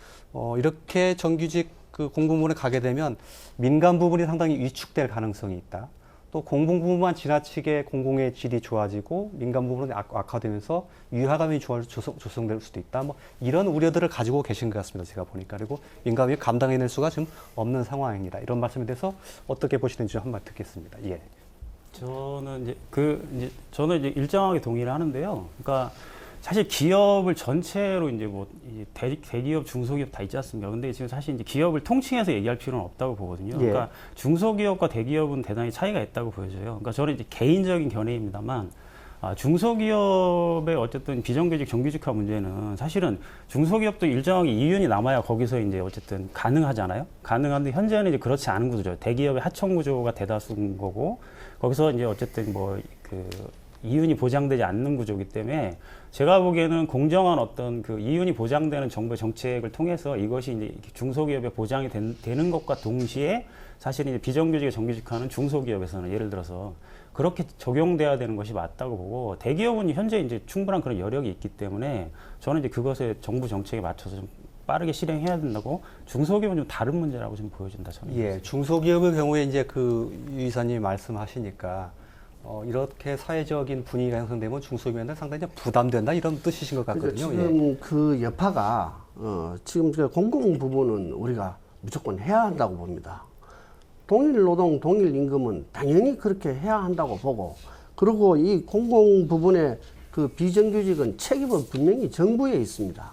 Speaker 1: 이렇게 정규직 그 공부문에 가게 되면 민간 부분이 상당히 위축될 가능성이 있다. 또 공공 부분만 지나치게 공공의 질이 좋아지고 민간 부분은 악화되면서 위화감이 조성될 수도 있다. 뭐 이런 우려들을 가지고 계신 것 같습니다. 제가 보니까. 그리고 민간이 감당해낼 수가 지금 없는 상황입니다. 이런 말씀에 대해서 어떻게 보시는지 한번 듣겠습니다. 예.
Speaker 4: 저는 저는 이제 일정하게 동의를 하는데요. 그러니까 사실 기업을 전체로 이제 뭐 대기업, 중소기업 다 있지 않습니까? 근데 지금 사실 이제 기업을 통칭해서 얘기할 필요는 없다고 보거든요.
Speaker 1: 예.
Speaker 4: 그러니까 중소기업과 대기업은 대단히 차이가 있다고 보여져요. 그러니까 저는 이제 개인적인 견해입니다만, 중소기업의 어쨌든 비정규직, 정규직화 문제는 사실은 중소기업도 일정하게 이윤이 남아야 거기서 이제 어쨌든 가능하잖아요. 가능한데 현재는 이제 그렇지 않은 구조죠. 대기업의 하청 구조가 대다수인 거고, 거기서 이제 어쨌든 뭐 이윤이 보장되지 않는 구조이기 때문에 제가 보기에는 공정한 어떤 그 이윤이 보장되는 정부의 정책을 통해서 이것이 이제 중소기업에 보장이 되는 것과 동시에 사실 이제 비정규직에 정규직화는 중소기업에서는 예를 들어서 그렇게 적용돼야 되는 것이 맞다고 보고, 대기업은 현재 이제 충분한 그런 여력이 있기 때문에 저는 이제 그것에 정부 정책에 맞춰서 좀 빠르게 실행해야 된다고, 중소기업은 좀 다른 문제라고 좀 보여진다 저는.
Speaker 1: 예. 중소기업의 경우에 이제 그 유 이사님이 말씀하시니까 이렇게 사회적인 분위기가 형성되면 중소기업한테 상당히 부담된다, 이런 뜻이신 것 같거든요.
Speaker 6: 그러니까 지금
Speaker 1: 예.
Speaker 6: 그 여파가 지금 그 공공 부분은 우리가 무조건 해야 한다고 봅니다. 동일 노동, 동일 임금은 당연히 그렇게 해야 한다고 보고, 그리고 이 공공 부분의 그 비정규직은 책임은 분명히 정부에 있습니다.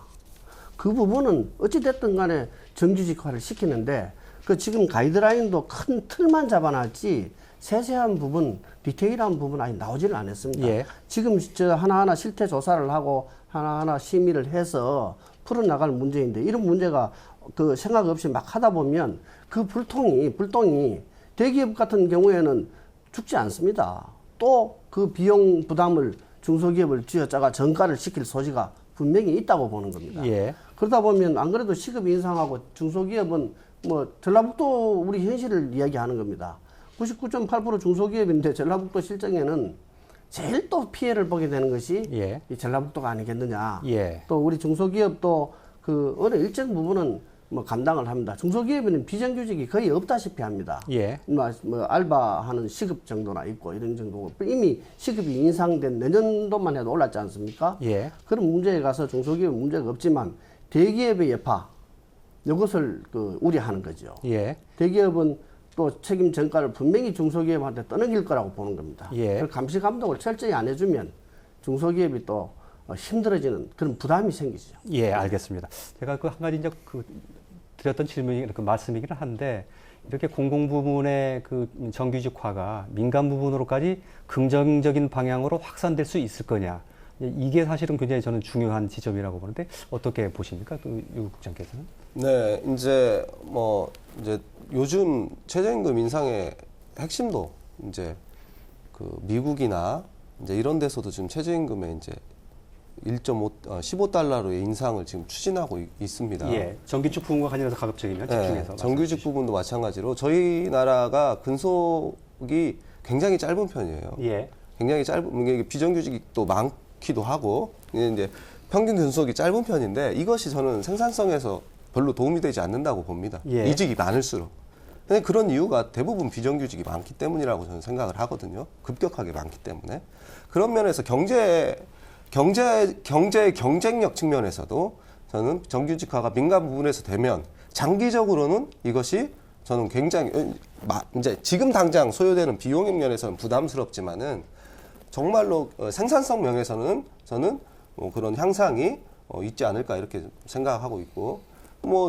Speaker 6: 그 부분은 어찌됐든 간에 정규직화를 시키는데, 그 지금 가이드라인도 큰 틀만 잡아놨지 세세한 부분, 디테일한 부분 아직 나오지는 않았습니다.
Speaker 1: 예.
Speaker 6: 지금 저 하나하나 실태 조사를 하고 하나하나 심의를 해서 풀어나갈 문제인데, 이런 문제가 그 생각 없이 막 하다 보면 그 불똥이 대기업 같은 경우에는 죽지 않습니다. 또 그 비용 부담을 중소기업을 쥐어짜가 전가를 시킬 소지가 분명히 있다고 보는 겁니다.
Speaker 1: 예.
Speaker 6: 그러다 보면 안 그래도 시급 인상하고 중소기업은 뭐 전라북도 우리 현실을 이야기하는 겁니다. 99.8% 중소기업인데 전라북도 실정에는 제일 또 피해를 보게 되는 것이
Speaker 1: 예.
Speaker 6: 이 전라북도가 아니겠느냐.
Speaker 1: 예.
Speaker 6: 또 우리 중소기업도 그 어느 일정 부분은 뭐 감당을 합니다. 중소기업에는 비정규직이 거의 없다시피 합니다.
Speaker 1: 예.
Speaker 6: 뭐 알바하는 시급 정도나 있고 이런 정도고, 이미 시급이 인상된 내년도만 해도 올랐지 않습니까?
Speaker 1: 예.
Speaker 6: 그런 문제에 가서 중소기업은 문제가 없지만 대기업의 여파, 이것을 그 우려하는 거죠.
Speaker 1: 예.
Speaker 6: 대기업은 또 책임 전가를 분명히 중소기업한테 떠넘길 거라고 보는 겁니다.
Speaker 1: 예.
Speaker 6: 그 감시 감독을 철저히 안 해주면 중소기업이 또 힘들어지는 그런 부담이 생기죠.
Speaker 1: 예, 알겠습니다. 제가 그 한 가지 이제 그 드렸던 질문이 그 말씀이긴 한데 이렇게 공공 부문의 그 정규직화가 민간 부문으로까지 긍정적인 방향으로 확산될 수 있을 거냐? 이게 사실은 굉장히 저는 중요한 지점이라고 보는데 어떻게 보십니까, 유 국장께서는?
Speaker 2: 네, 이제 이제 요즘 최저임금 인상의 핵심도 이제 그 미국이나 이제 이런 데서도 지금 최저임금의 이제 15달러로의 인상을 지금 추진하고 있습니다.
Speaker 1: 예, 정규직 부분과 관련해서 가급적이면 집중해서.
Speaker 2: 네, 정규직 부분도 마찬가지로 저희 나라가 근속이 굉장히 짧은 편이에요.
Speaker 1: 예,
Speaker 2: 굉장히 짧은, 비정규직도 많기도 하고, 이제 평균 근속이 짧은 편인데 이것이 저는 생산성에서 별로 도움이 되지 않는다고 봅니다.
Speaker 1: 예.
Speaker 2: 이직이 많을수록. 근데 그런 이유가 대부분 비정규직이 많기 때문이라고 저는 생각을 하거든요. 급격하게 많기 때문에. 그런 면에서 경제의 경쟁력 측면에서도 저는 정규직화가 민간 부분에서 되면 장기적으로는 이것이 저는 굉장히 이제 지금 당장 소요되는 비용의 면에서는 부담스럽지만은 정말로 생산성 면에서는 저는 그런 향상이 있지 않을까 이렇게 생각하고 있고,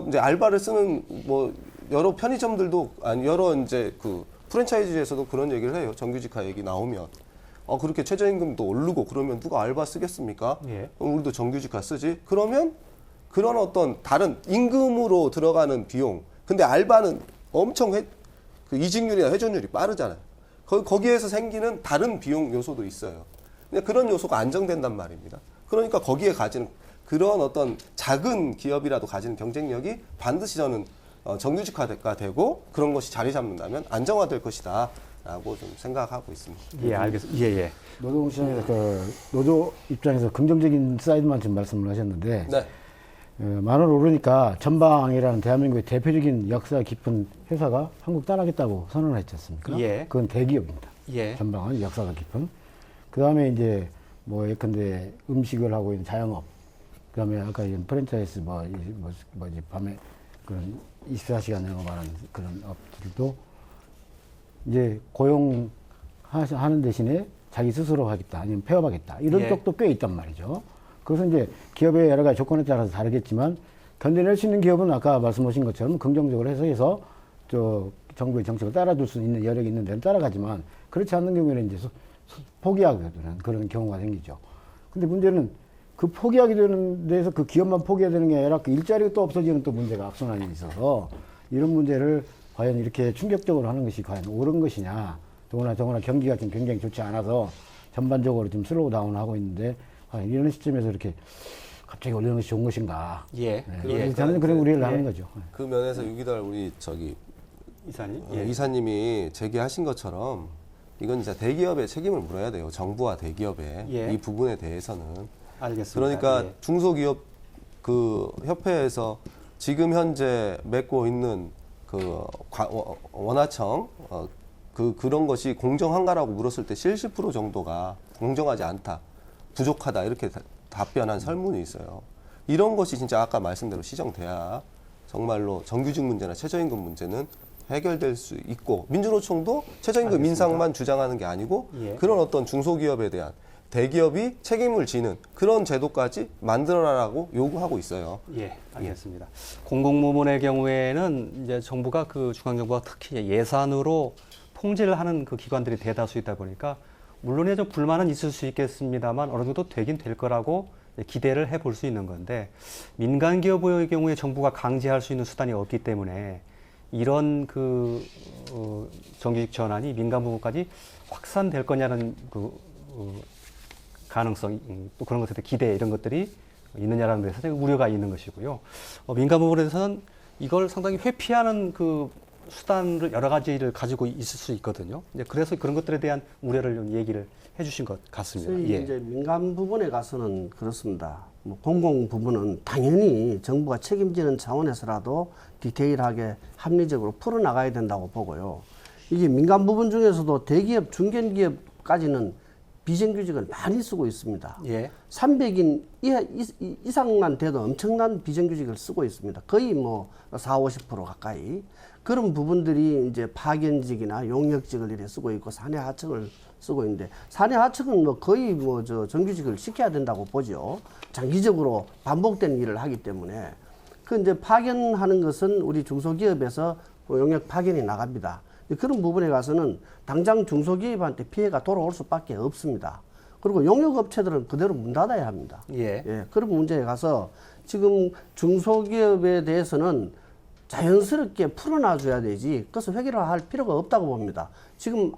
Speaker 2: 이제 알바를 쓰는 여러 편의점들도 여러 이제 그 프랜차이즈에서도 그런 얘기를 해요. 정규직화 얘기 나오면 그렇게 최저임금도 오르고 그러면 누가 알바 쓰겠습니까?
Speaker 1: 예.
Speaker 2: 우리도 정규직화 쓰지. 그러면 그런 어떤 다른 임금으로 들어가는 비용. 근데 알바는 엄청 그 이직률이나 회전율이 빠르잖아요. 거기에서 생기는 다른 비용 요소도 있어요. 근데 그런 요소가 안정된단 말입니다. 그러니까 거기에 가지는 그런 어떤 작은 기업이라도 가지는 경쟁력이 반드시 저는 정규직화가 되고 그런 것이 자리 잡는다면 안정화될 것이다 라고 좀 생각하고 있습니다.
Speaker 1: 예, 알겠습니다. 예, 예.
Speaker 5: 노동시장에서 노조 입장에서 긍정적인 사이드만 지금 말씀을 하셨는데
Speaker 2: 네.
Speaker 5: 만 원 오르니까 전방이라는 대한민국의 대표적인 역사 깊은 회사가 한국 떠나겠다고 선언을 했지 않습니까?
Speaker 1: 예.
Speaker 5: 그건 대기업입니다.
Speaker 1: 예.
Speaker 5: 전방은 역사가 깊은. 그 다음에 이제 예컨대 음식을 하고 있는 자영업. 그 다음에 아까 얘기한 프랜차이즈 이제 밤에 그런 24시간 영업하는 그런 업들도 이제 고용하는 대신에 자기 스스로 하겠다 아니면 폐업하겠다 이런
Speaker 1: 예.
Speaker 5: 쪽도 꽤 있단 말이죠. 그것은 이제 기업의 여러 가지 조건에 따라서 다르겠지만 견뎌낼 수 있는 기업은 아까 말씀하신 것처럼 긍정적으로 해석해서 정부의 정책을 따라줄 수 있는 여력이 있는 데는 따라가지만 그렇지 않는 경우에는 이제 포기하게 되는 그런 경우가 생기죠. 근데 문제는 그 포기하게 되는 데서 그 기업만 포기해야 되는 게 아니라 그 일자리가 또 없어지는 또 문제가 악순환이 있어서 이런 문제를 과연 이렇게 충격적으로 하는 것이 과연 옳은 것이냐. 더구나 경기가 지금 굉장히 좋지 않아서 전반적으로 지금 슬로우 다운하고 있는데 이런 시점에서 이렇게 갑자기 올리는 것이 좋은 것인가.
Speaker 1: 예.
Speaker 5: 예. 저는 그런 우려를 하는 거죠.
Speaker 2: 그 면에서 유기달 우리
Speaker 1: 이사님.
Speaker 2: 이사님이 제기하신 것처럼 이건 이제 대기업의 책임을 물어야 돼요. 정부와 대기업의
Speaker 1: 예.
Speaker 2: 이 부분에 대해서는.
Speaker 1: 알겠습니다.
Speaker 2: 그러니까
Speaker 1: 예.
Speaker 2: 중소기업 그 협회에서 지금 현재 맺고 있는 그 원화청 그런 것이 공정한가라고 물었을 때 70% 정도가 공정하지 않다, 부족하다 이렇게 답변한 설문이 있어요. 이런 것이 진짜 아까 말씀대로 시정돼야 정말로 정규직 문제나 최저임금 문제는 해결될 수 있고 민주노총도 최저임금
Speaker 1: 알겠습니다.
Speaker 2: 인상만 주장하는 게 아니고
Speaker 1: 예.
Speaker 2: 그런 어떤 중소기업에 대한 대기업이 책임을 지는 그런 제도까지 만들어라라고 요구하고 있어요.
Speaker 1: 예, 알겠습니다. 공공부문의 경우에는 이제 정부가 중앙정부가 특히 예산으로 통제를 하는 그 기관들이 대다수 있다 보니까 물론에 좀 불만은 있을 수 있겠습니다만 어느 정도 되긴 될 거라고 기대를 해볼 수 있는 건데 민간 기업의 경우에 정부가 강제할 수 있는 수단이 없기 때문에 이런 정규직 전환이 민간 부문까지 확산될 거냐는 가능성, 또 그런 것에 대한 기대 이런 것들이 있느냐라는 데서 우려가 있는 것이고요. 민간 부분에서는 이걸 상당히 회피하는 수단을 여러 가지를 가지고 있을 수 있거든요. 그래서 그런 것들에 대한 우려를 좀 얘기를 해주신 것 같습니다.
Speaker 6: 저희
Speaker 1: 예.
Speaker 6: 이제 민간 부분에 가서는 그렇습니다. 공공 부분은 당연히 정부가 책임지는 차원에서라도 디테일하게 합리적으로 풀어나가야 된다고 보고요. 이게 민간 부분 중에서도 대기업, 중견기업까지는 비정규직을 많이 쓰고 있습니다.
Speaker 1: 예.
Speaker 6: 300인 이상만 돼도 엄청난 비정규직을 쓰고 있습니다. 거의 40, 50% 가까이. 그런 부분들이 이제 파견직이나 용역직을 이렇게 쓰고 있고 사내 하청을 쓰고 있는데 사내 하청은 거의 정규직을 시켜야 된다고 보죠. 장기적으로 반복되는 일을 하기 때문에 그 이제 파견하는 것은 우리 중소기업에서 용역 파견이 나갑니다. 그런 부분에 가서는 당장 중소기업한테 피해가 돌아올 수밖에 없습니다. 그리고 용역업체들은 그대로 문 닫아야 합니다.
Speaker 1: 예.
Speaker 6: 그런 문제에 가서 지금 중소기업에 대해서는 자연스럽게 풀어놔줘야 되지, 그것을 획일화할 필요가 없다고 봅니다. 지금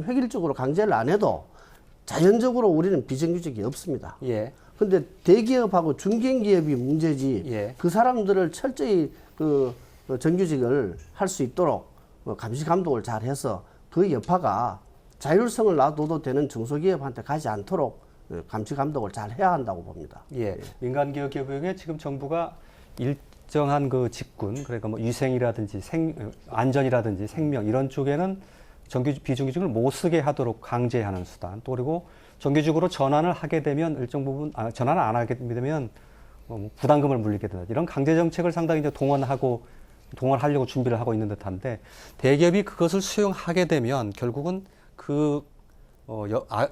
Speaker 6: 획일적으로 강제를 안 해도 자연적으로 우리는 비정규직이 없습니다.
Speaker 1: 예.
Speaker 6: 근데 대기업하고 중견기업이 문제지,
Speaker 1: 예.
Speaker 6: 그 사람들을 철저히 그 정규직을 할 수 있도록 감시 감독을 잘 해서 그 여파가 자율성을 놔둬도 되는 중소기업한테 가지 않도록 감시 감독을 잘 해야 한다고 봅니다.
Speaker 1: 예. 민간기업 경우에 지금 정부가 일정한 그 직군, 그러니까 뭐 위생이라든지 안전이라든지 생명 이런 쪽에는 비정규직을 못 쓰게 하도록 강제하는 수단, 또 그리고 정규직으로 전환을 하게 되면 일정 부분 전환을 안 하게 되면 부담금을 물리게 된다. 이런 강제 정책을 상당히 이제 동원하려고 준비를 하고 있는 듯한데, 대기업이 그것을 수용하게 되면 결국은 그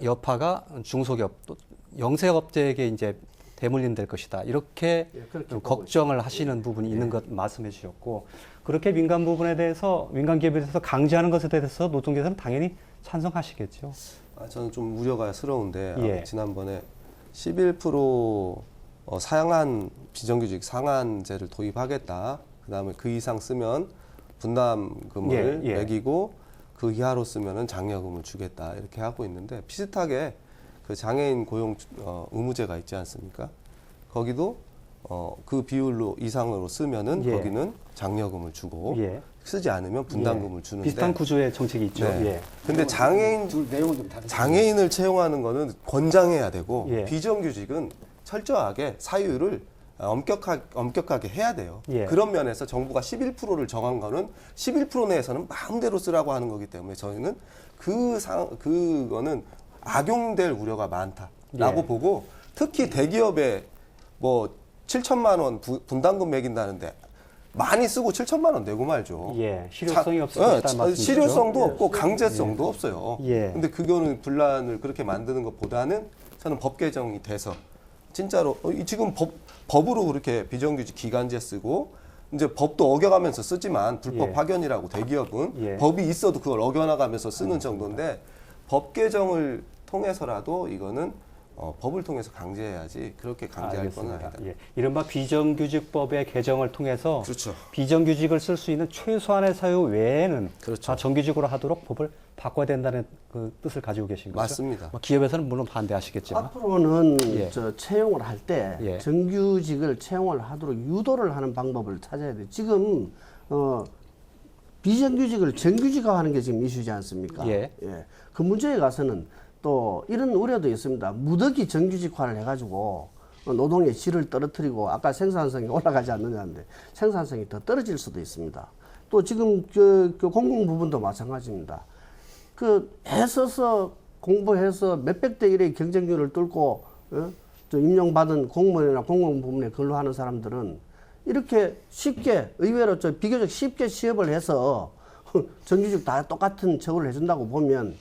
Speaker 1: 여파가 중소기업 또 영세업체에게 이제 대물림될 것이다. 이렇게 걱정을 하시는 부분이 있는 것 말씀해 주셨고, 그렇게 민간 기업에 대해서 강제하는 것에 대해서 노동계에서는 당연히 찬성하시겠죠.
Speaker 2: 저는 좀 우려가 스러운데
Speaker 1: 예.
Speaker 2: 지난번에 11% 상한 비정규직 상한제를 도입하겠다. 그다음에 그 이상 쓰면 분담금을
Speaker 1: 예.
Speaker 2: 매기고 그 이하로 쓰면은 장려금을 주겠다 이렇게 하고 있는데, 비슷하게 그 장애인 고용 의무제가 있지 않습니까? 거기도 그 비율로 이상으로 쓰면은
Speaker 1: 예.
Speaker 2: 거기는 장려금을 주고
Speaker 1: 예.
Speaker 2: 쓰지 않으면 분담금을
Speaker 1: 예.
Speaker 2: 주는데,
Speaker 1: 비슷한 구조의 정책이 있죠.
Speaker 2: 네.
Speaker 1: 예.
Speaker 2: 근데
Speaker 5: 내용은 좀 다르죠.
Speaker 2: 장애인을 채용하는 거는 권장해야 되고,
Speaker 1: 예.
Speaker 2: 비정규직은 철저하게 사유를 엄격하게 해야 돼요.
Speaker 1: 예.
Speaker 2: 그런 면에서 정부가 11%를 정한 거는 11% 내에서는 마음대로 쓰라고 하는 거기 때문에 저희는 그거는 악용될 우려가 많다라고
Speaker 1: 예.
Speaker 2: 보고, 특히 대기업에 뭐 7천만 원 분담금 매긴다는데 많이 쓰고 7천만 원 내고 말죠.
Speaker 1: 예. 실효성이 없을 것이다 말씀이시죠?
Speaker 2: 실효성도 없고 강제성도 없어요.
Speaker 1: 예.
Speaker 2: 근데 그거는 분란을 그렇게 만드는 것보다는 저는 법 개정이 돼서 진짜로 지금 법으로 그렇게 비정규직 기간제 쓰고, 이제 법도 어겨가면서 쓰지만 불법
Speaker 1: 예.
Speaker 2: 파견이라고 대기업은
Speaker 1: 예.
Speaker 2: 법이 있어도 그걸 어겨나가면서 쓰는 정도인데, 법 개정을 통해서라도 이거는 법을 통해서 강제해야지 그렇게 강제할 건 아니다.
Speaker 1: 예. 이른바 비정규직법의 개정을 통해서
Speaker 2: 그렇죠.
Speaker 1: 비정규직을 쓸 수 있는 최소한의 사유 외에는
Speaker 2: 그렇죠.
Speaker 1: 다 정규직으로 하도록 법을 바꿔야 된다는 그 뜻을 가지고 계신 거죠.
Speaker 2: 맞습니다.
Speaker 1: 뭐 기업에서는 물론 반대하시겠지만.
Speaker 6: 앞으로는
Speaker 1: 예.
Speaker 6: 채용을 할 때
Speaker 1: 예.
Speaker 6: 정규직을 채용을 하도록 유도를 하는 방법을 찾아야 돼요. 지금 비정규직을 정규직화하는 게 지금 이슈지 않습니까?
Speaker 1: 예.
Speaker 6: 그 문제에 가서는 또 이런 우려도 있습니다. 무더기 정규직화를 해가지고 노동의 질을 떨어뜨리고, 아까 생산성이 올라가지 않느냐는데 생산성이 더 떨어질 수도 있습니다. 또 지금 그 공공 부분도 마찬가지입니다. 그 애써서 공부해서 몇백 대 1의 경쟁률을 뚫고 저 임용받은 공무원이나 공공 부문에 근로하는 사람들은 이렇게 쉽게, 의외로 비교적 쉽게 취업을 해서 정규직 다 똑같은 처우를 해준다고 보면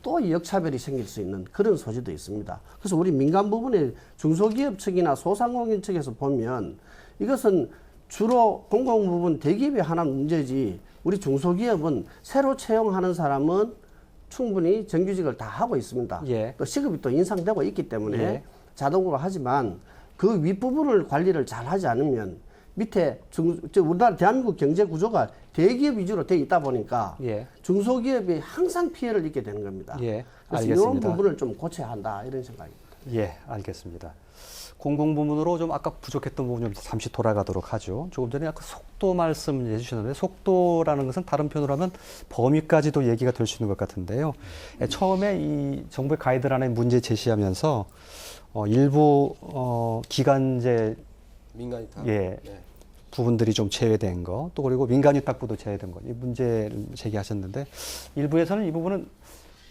Speaker 6: 또 역차별이 생길 수 있는 그런 소지도 있습니다. 그래서 우리 민간 부분의 중소기업 측이나 소상공인 측에서 보면 이것은 주로 공공 부분 대기업이 하나는 문제지, 우리 중소기업은 새로 채용하는 사람은 충분히 정규직을 다 하고 있습니다.
Speaker 1: 예.
Speaker 6: 또 시급이 또 인상되고 있기 때문에
Speaker 1: 예.
Speaker 6: 자동으로 하지만 그 윗부분을 관리를 잘 하지 않으면 밑에 우리나라 대한민국 경제 구조가 대기업 위주로 돼 있다 보니까
Speaker 1: 예.
Speaker 6: 중소기업이 항상 피해를 입게 되는 겁니다.
Speaker 1: 예.
Speaker 6: 그래서
Speaker 1: 알겠습니다.
Speaker 6: 이런 부분을 좀 고쳐야 한다, 이런 생각입니다.
Speaker 1: 예, 알겠습니다. 공공부문으로 좀 아까 부족했던 부분 좀 잠시 돌아가도록 하죠. 조금 전에 아까 속도 말씀해 주셨는데, 속도라는 것은 다른 표현으로 하면 범위까지도 얘기가 될 수 있는 것 같은데요. 처음에 이 정부의 가이드라인에 문제 제시하면서 일부 기간제
Speaker 2: 민간이 다.
Speaker 1: 예.
Speaker 2: 네.
Speaker 1: 부분들이 좀 제외된 거, 또 그리고 민간위탁부도 제외된 거, 이 문제를 제기하셨는데, 일부에서는 이 부분은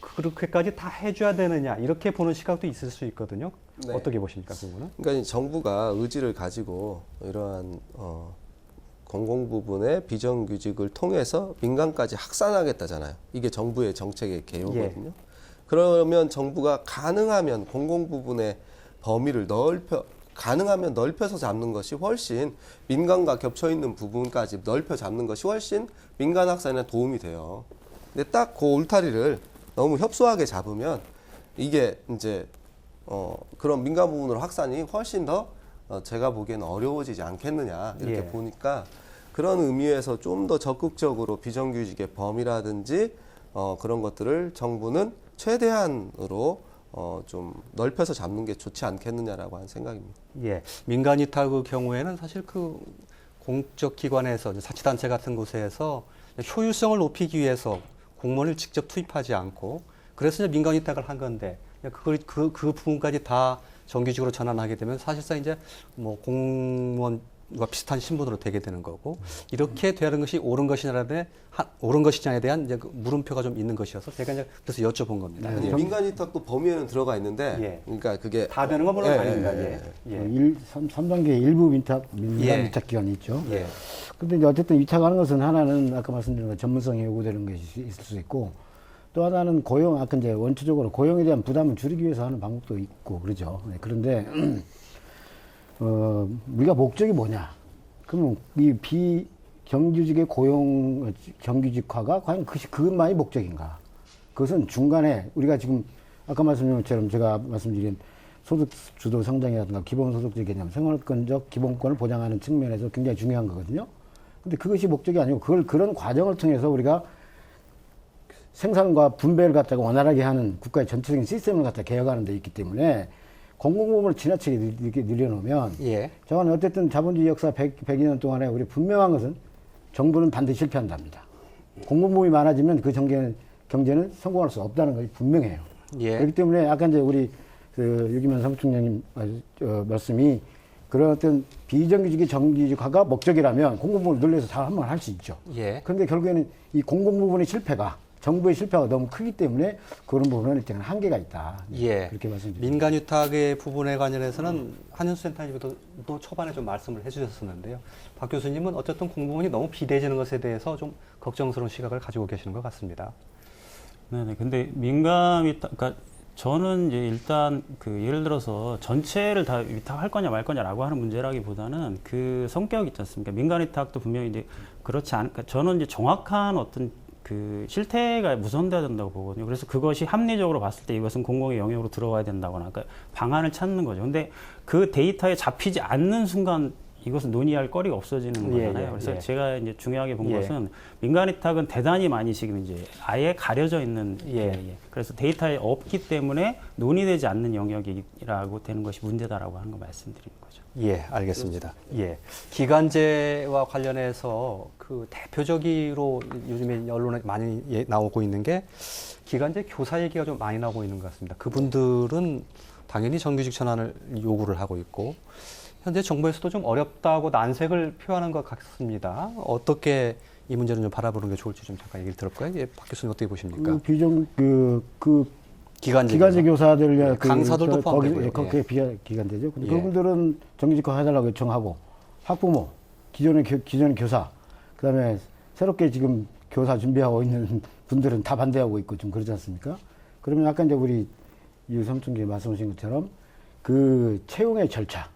Speaker 1: 그렇게까지 다 해줘야 되느냐, 이렇게 보는 시각도 있을 수 있거든요.
Speaker 2: 네.
Speaker 1: 어떻게 보십니까, 그 부분은?
Speaker 2: 그러니까 정부가 의지를 가지고 이러한 공공 부분의 비정규직을 통해서 민간까지 확산하겠다잖아요. 이게 정부의 정책의 개요거든요. 그러면 정부가 가능하면 공공 부분의 범위를 가능하면 넓혀서 잡는 것이 훨씬 민간과 겹쳐 있는 부분까지 넓혀 잡는 것이 훨씬 민간 확산에 도움이 돼요. 근데 딱 그 울타리를 너무 협소하게 잡으면 이게 이제 그런 민간 부분으로 확산이 훨씬 더 제가 보기에는 어려워지지 않겠느냐 이렇게
Speaker 1: 예.
Speaker 2: 보니까 그런 의미에서 좀 더 적극적으로 비정규직의 범위라든지 그런 것들을 정부는 최대한으로 좀 넓혀서 잡는 게 좋지 않겠느냐라고 하는 생각입니다.
Speaker 1: 예, 민간 위탁의 경우에는 사실 그 공적 기관에서 사치단체 같은 곳에서 효율성을 높이기 위해서 공무원을 직접 투입하지 않고 그래서 이제 민간 위탁을 한 건데 그 부분까지 다 정규직으로 전환하게 되면 사실상 이제 뭐 공무원과 비슷한 신분으로 되게 되는 거고 이렇게 되는 것이 옳은 것이냐에 대한 이제 그 물음표가 좀 있는 것이어서 제가 이제 그래서 여쭤본 겁니다.
Speaker 2: 아니, 민간 위탁도 범위에는 들어가 있는데,
Speaker 1: 예.
Speaker 2: 그러니까 그게
Speaker 1: 다 되는 건 물론
Speaker 2: 예,
Speaker 1: 아닙니다.
Speaker 2: 예,
Speaker 1: 예.
Speaker 5: 3단계 일부 민간
Speaker 1: 예.
Speaker 5: 위탁 기관이 있죠.
Speaker 1: 예.
Speaker 5: 근데 이제 어쨌든 위탁하는 것은 하나는 아까 말씀드린 것 전문성이 요구되는 것이 있을 수 있고 또 하나는 고용, 아까 이제 원초적으로 고용에 대한 부담을 줄이기 위해서 하는 방법도 있고 그러죠. 네, 그런데 우리가 목적이 뭐냐? 그러면 이 비정규직의 고용 정규직화가 과연 그것만이 목적인가? 그것은 중간에 우리가 지금 아까 말씀드린 것처럼 제가 말씀드린 소득 주도 성장이라든가 기본소득제 개념, 생활권적 기본권을 보장하는 측면에서 굉장히 중요한 거거든요. 근데 그것이 목적이 아니고 그런 과정을 통해서 우리가 생산과 분배를 갖다가 원활하게 하는 국가의 전체적인 시스템을 갖다 개혁하는 데 있기 때문에 공공부문을 지나치게 이렇게 늘려놓으면
Speaker 1: 예.
Speaker 5: 저는 어쨌든 자본주의 역사 100여 년 동안에 우리 분명한 것은 정부는 반드시 실패한답니다. 공공부문이 많아지면 그 경제는 성공할 수 없다는 것이 분명해요.
Speaker 1: 예.
Speaker 5: 그렇기 때문에 아까 이제 우리 유기면 사무총장님 말씀이 그런 어떤 비정규직의 정규직화가 목적이라면 공공부문을 늘려서 잘 한번 할 수 있죠.
Speaker 1: 예.
Speaker 5: 그런데 결국에는 이 공공부문의 실패가 정부의 실패가 너무 크기 때문에 그런 부분은 일단 한계가 있다. 네,
Speaker 1: 예.
Speaker 5: 그렇게 말씀드립니다.
Speaker 1: 민간 위탁의 부분에 관련해서는 한윤수 센터님도 또 초반에 좀 말씀을 해주셨었는데요. 박 교수님은 어쨌든 공무원이 너무 비대해지는 것에 대해서 좀 걱정스러운 시각을 가지고 계시는 것 같습니다.
Speaker 4: 네네. 근데 민간 위탁, 그러니까 저는 이제 일단 그 예를 들어서 전체를 다 위탁할 거냐 말 거냐라고 하는 문제라기보다는 그 성격이 있지 않습니까? 민간 위탁도 분명히 이제 그렇지 않, 그러니까 저는 이제 정확한 어떤 그 실태가 무선돼야 된다고 보거든요. 그래서 그것이 합리적으로 봤을 때 이것은 공공의 영역으로 들어가야 된다거나, 그러니까 방안을 찾는 거죠. 근데 그 데이터에 잡히지 않는 순간 이것은 논의할 거리가 없어지는 거잖아요. 그래서 제가 이제 중요하게 본 것은 민간 위탁은 대단히 많이 지금 이제 아예 가려져 있는 그래서 데이터에 없기 때문에 논의되지 않는 영역이라고 되는 것이 문제다라고 하는 거 말씀드리는 거죠.
Speaker 1: 예, 알겠습니다. 예. 기간제와 관련해서 그 대표적으로 요즘에 언론에 많이 나오고 있는 게 기간제 교사 얘기가 좀 많이 나오고 있는 것 같습니다. 그분들은 당연히 정규직 전환을 요구를 하고 있고 현재 정부에서도 좀 어렵다고 난색을 표하는 것 같습니다. 어떻게 이 문제는 좀 바라보는 게 좋을지 좀 잠깐 얘기를 들을까요? 예, 박 교수님 어떻게 보십니까? 기간제
Speaker 5: 교사들
Speaker 1: 강사들도 포함되고요.
Speaker 5: 거기에 기간제죠. 근데
Speaker 1: 예.
Speaker 5: 그분들은 정규직화 해달라고 요청하고 학부모, 기존의 교사, 그다음에 새롭게 지금 교사 준비하고 있는 분들은 다 반대하고 있고 좀 그러지 않습니까? 그러면 아까 이제 우리 유 사무총장님 말씀하신 것처럼 그 채용의 절차,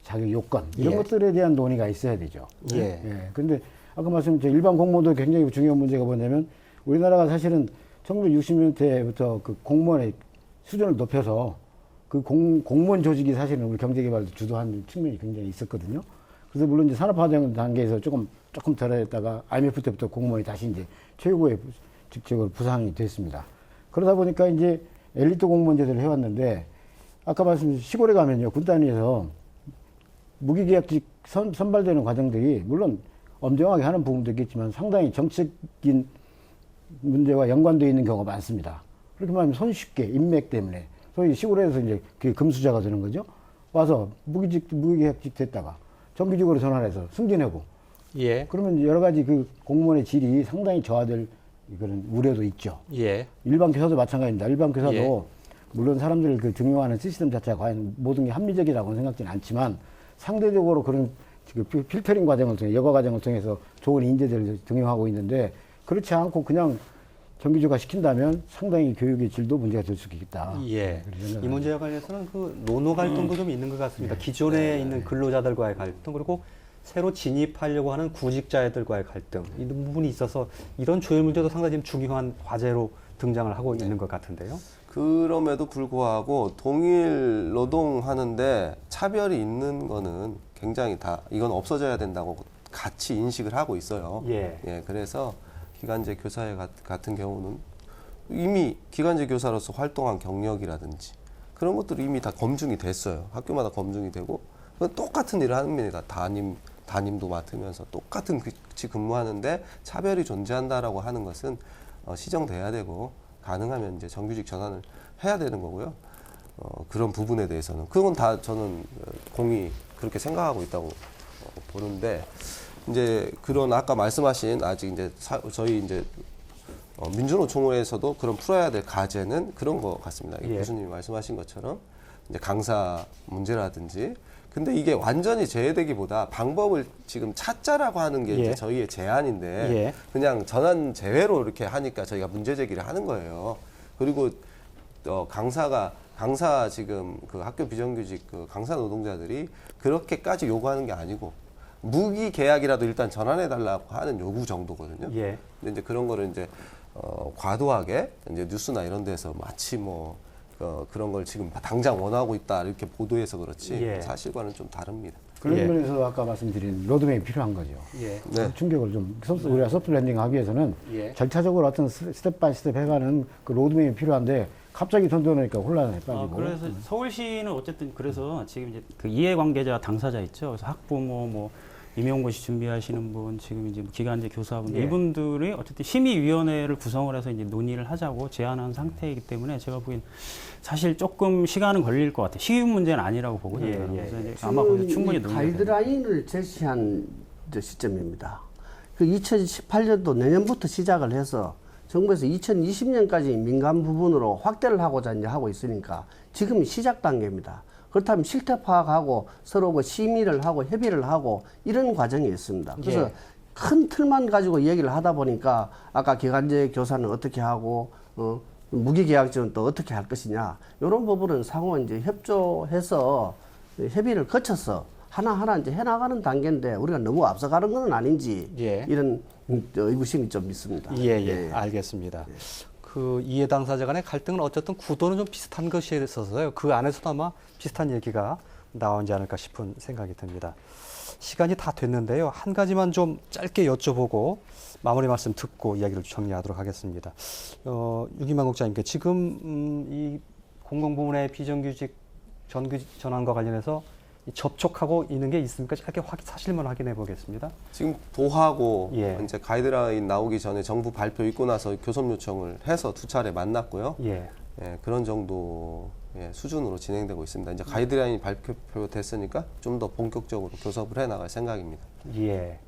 Speaker 5: 자격 요건 이런 것들에 대한 논의가 있어야 되죠.
Speaker 1: 예.
Speaker 5: 그런데 아까 말씀드린 일반 공무원도 굉장히 중요한 문제가 뭐냐면 우리나라가 사실은 1960년대부터 그 공무원의 수준을 높여서 그 공무원 조직이 사실은 우리 경제개발도 주도한 측면이 굉장히 있었거든요. 그래서 물론 이제 산업화 단계에서 조금 덜했다가 IMF 때부터 공무원이 다시 이제 최고의 직책으로 부상이 됐습니다. 그러다 보니까 이제 엘리트 공무원 제도를 해왔는데 아까 말씀드린 시골에 가면요 군 단위에서 무기계약직 선발되는 과정들이 물론 엄정하게 하는 부분도 있겠지만 상당히 정책적인 문제와 연관되어 있는 경우가 많습니다. 그렇게 말하면 손쉽게 인맥 때문에 소위 시골에서 이제 그게 금수저가 되는 거죠. 와서 무기계약직 됐다가 정규직으로 전환해서 승진하고
Speaker 1: 예.
Speaker 5: 그러면 여러 가지 그 공무원의 질이 상당히 저하될 그런 우려도 있죠.
Speaker 1: 예.
Speaker 5: 일반 교사도 마찬가지입니다. 일반 교사도 물론 사람들을 그 등용하는 시스템 자체가 과연 모든 게 합리적이라고는 생각지는 않지만 상대적으로 그런 필터링 과정을 통해 여과 과정을 통해서 좋은 인재들을 등용하고 있는데 그렇지 않고 그냥 정규직화 시킨다면 상당히 교육의 질도 문제가 될 수 있겠다.
Speaker 1: 예.
Speaker 5: 그렇게 생각합니다.
Speaker 1: 이 문제와 관련해서는 그 노노 갈등도 좀 있는 것 같습니다. 기존에 있는 근로자들과의 갈등 그리고 새로 진입하려고 하는 구직자들과의 갈등 이런 부분이 있어서 이런 조율 문제도 상당히 지금 중요한 과제로 등장을 하고 있는 것 같은데요.
Speaker 2: 그럼에도 불구하고 동일 노동하는데 차별이 있는 거는 굉장히 다 이건 없어져야 된다고 같이 인식을 하고 있어요.
Speaker 1: 예.
Speaker 2: 그래서 기간제 교사회 같은 경우는 이미 기간제 교사로서 활동한 경력이라든지 그런 것들이 이미 다 검증이 됐어요. 학교마다 검증이 되고 그건 똑같은 일을 합니다. 담임도 맡으면서 똑같은 위치 근무하는데 차별이 존재한다라고 하는 것은 시정돼야 되고 가능하면 이제 정규직 전환을 해야 되는 거고요. 그런 부분에 대해서는 그건 다 저는 공히 그렇게 생각하고 있다고 보는데 이제 그런 아까 말씀하신 아직 이제 저희 이제 민주노총회에서도 그런 풀어야 될 과제는 그런 것 같습니다.
Speaker 1: 예.
Speaker 2: 교수님이 말씀하신 것처럼 이제 강사 문제라든지 근데 이게 완전히 제외되기보다 방법을 지금 찾자라고 하는 게
Speaker 1: 예.
Speaker 2: 이제 저희의 제안인데
Speaker 1: 예.
Speaker 2: 그냥 전환 제외로 이렇게 하니까 저희가 문제 제기를 하는 거예요. 그리고 강사 지금 그 학교 비정규직 그 강사 노동자들이 그렇게까지 요구하는 게 아니고 무기 계약이라도 일단 전환해 달라고 하는 요구 정도거든요.
Speaker 1: 예.
Speaker 2: 근데 이제 그런 거를 이제 과도하게 이제 뉴스나 이런 데서 마치 그런 걸 지금 당장 원하고 있다 이렇게 보도해서 그렇지
Speaker 1: 예.
Speaker 2: 사실과는 좀 다릅니다.
Speaker 5: 그런
Speaker 1: 예.
Speaker 5: 면에서 아까 말씀드린 로드맵이 필요한 거죠.
Speaker 1: 예.
Speaker 2: 네.
Speaker 5: 충격을 좀 우리가 소프트 랜딩 하기 위해서는
Speaker 1: 예.
Speaker 5: 절차적으로 어떤 스텝 바이 스텝 해가는 그 로드맵이 필요한데 갑자기 던져놓으니까 혼란에 빠지고.
Speaker 4: 그래서 서울시는 어쨌든 그래서 지금 이제 그 이해관계자 당사자 있죠. 그래서 학부모 뭐 임용고시 준비하시는 분 지금 이제 기간제 교사분
Speaker 1: 예.
Speaker 4: 이분들이 어쨌든 심의위원회를 구성을 해서 이제 논의를 하자고 제안한 상태이기 때문에 제가 보기엔 사실 조금 시간은 걸릴 것 같아요. 쉬운 문제는 아니라고 보거든요.
Speaker 1: 예, 예.
Speaker 4: 그래서 이제 아마 거기서 충분히 논의가 됩니다.
Speaker 6: 가이드라인을 제시한 이제 시점입니다. 그 2018년도 내년부터 시작을 해서 정부에서 2020년까지 민간 부분으로 확대를 하고자 이제 하고 있으니까 지금 시작 단계입니다. 그렇다면 실태 파악하고 서로 그 심의를 하고 협의를 하고 이런 과정이 있습니다. 그래서
Speaker 1: 예.
Speaker 6: 큰 틀만 가지고 얘기를 하다 보니까 아까 기간제 교사는 어떻게 하고 무기계약직은 또 어떻게 할 것이냐 이런 부분은 상호 이제 협조해서 협의를 거쳐서 하나하나 이제 해나가는 단계인데 우리가 너무 앞서가는 건 아닌지
Speaker 1: 예.
Speaker 6: 이런 의구심이 좀 있습니다.
Speaker 1: 예. 알겠습니다. 그 이해 당사자 간의 갈등은 어쨌든 구도는 좀 비슷한 것이 있어서요. 그 안에서도 아마 비슷한 얘기가 나오지 않을까 싶은 생각이 듭니다. 시간이 다 됐는데요. 한 가지만 좀 짧게 여쭤보고 마무리 말씀 듣고 이야기를 정리하도록 하겠습니다. 유기만 국장님께 지금 이 공공부문의 비정규직 정규직 전환과 관련해서 접촉하고 있는 게 있습니까? 짧게 사실만 확인해 보겠습니다.
Speaker 2: 지금 도하고
Speaker 1: 예.
Speaker 2: 이제 가이드라인 나오기 전에 정부 발표 있고 나서 교섭 요청을 해서 2차례 만났고요.
Speaker 1: 예.
Speaker 2: 그런 정도 수준으로 진행되고 있습니다. 이제 가이드라인이 발표됐으니까 좀 더 본격적으로 교섭을 해 나갈 생각입니다.
Speaker 1: 예.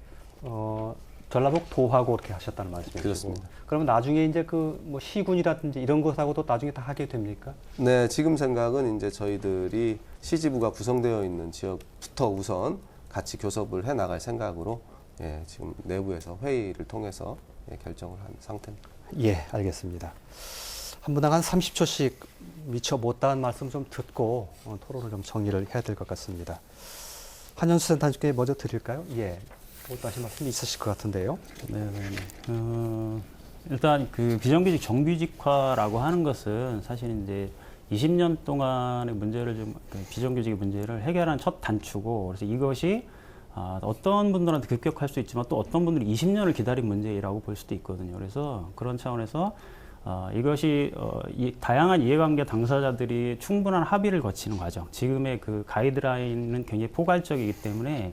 Speaker 1: 전라북 도하고 그렇게 하셨다는 말씀이시고.
Speaker 2: 그렇습니다.
Speaker 1: 그러면 나중에 이제 그 뭐 시군이라든지 이런 것하고도 나중에 다 하게 됩니까?
Speaker 2: 네, 지금 생각은 이제 저희들이 시지부가 구성되어 있는 지역부터 우선 같이 교섭을 해 나갈 생각으로 지금 내부에서 회의를 통해서 결정을 한 상태입니다.
Speaker 1: 예, 알겠습니다. 한 분당 한 30초씩 미처 못다한 말씀 좀 듣고 토론을 좀 정리를 해야 될 것 같습니다. 한현수 센터장님께 먼저 드릴까요? 예. 못다하신 말씀이 있으실 것 같은데요.
Speaker 4: 네. 일단 그 비정규직 정규직화라고 하는 것은 사실 이제 20년 동안의 문제를 비정규직의 문제를 해결한 첫 단추고 그래서 이것이 어떤 분들한테 급격할 수 있지만 또 어떤 분들이 20년을 기다린 문제라고 볼 수도 있거든요. 그래서 그런 차원에서 이것이 다양한 이해관계 당사자들이 충분한 합의를 거치는 과정. 지금의 그 가이드라인은 굉장히 포괄적이기 때문에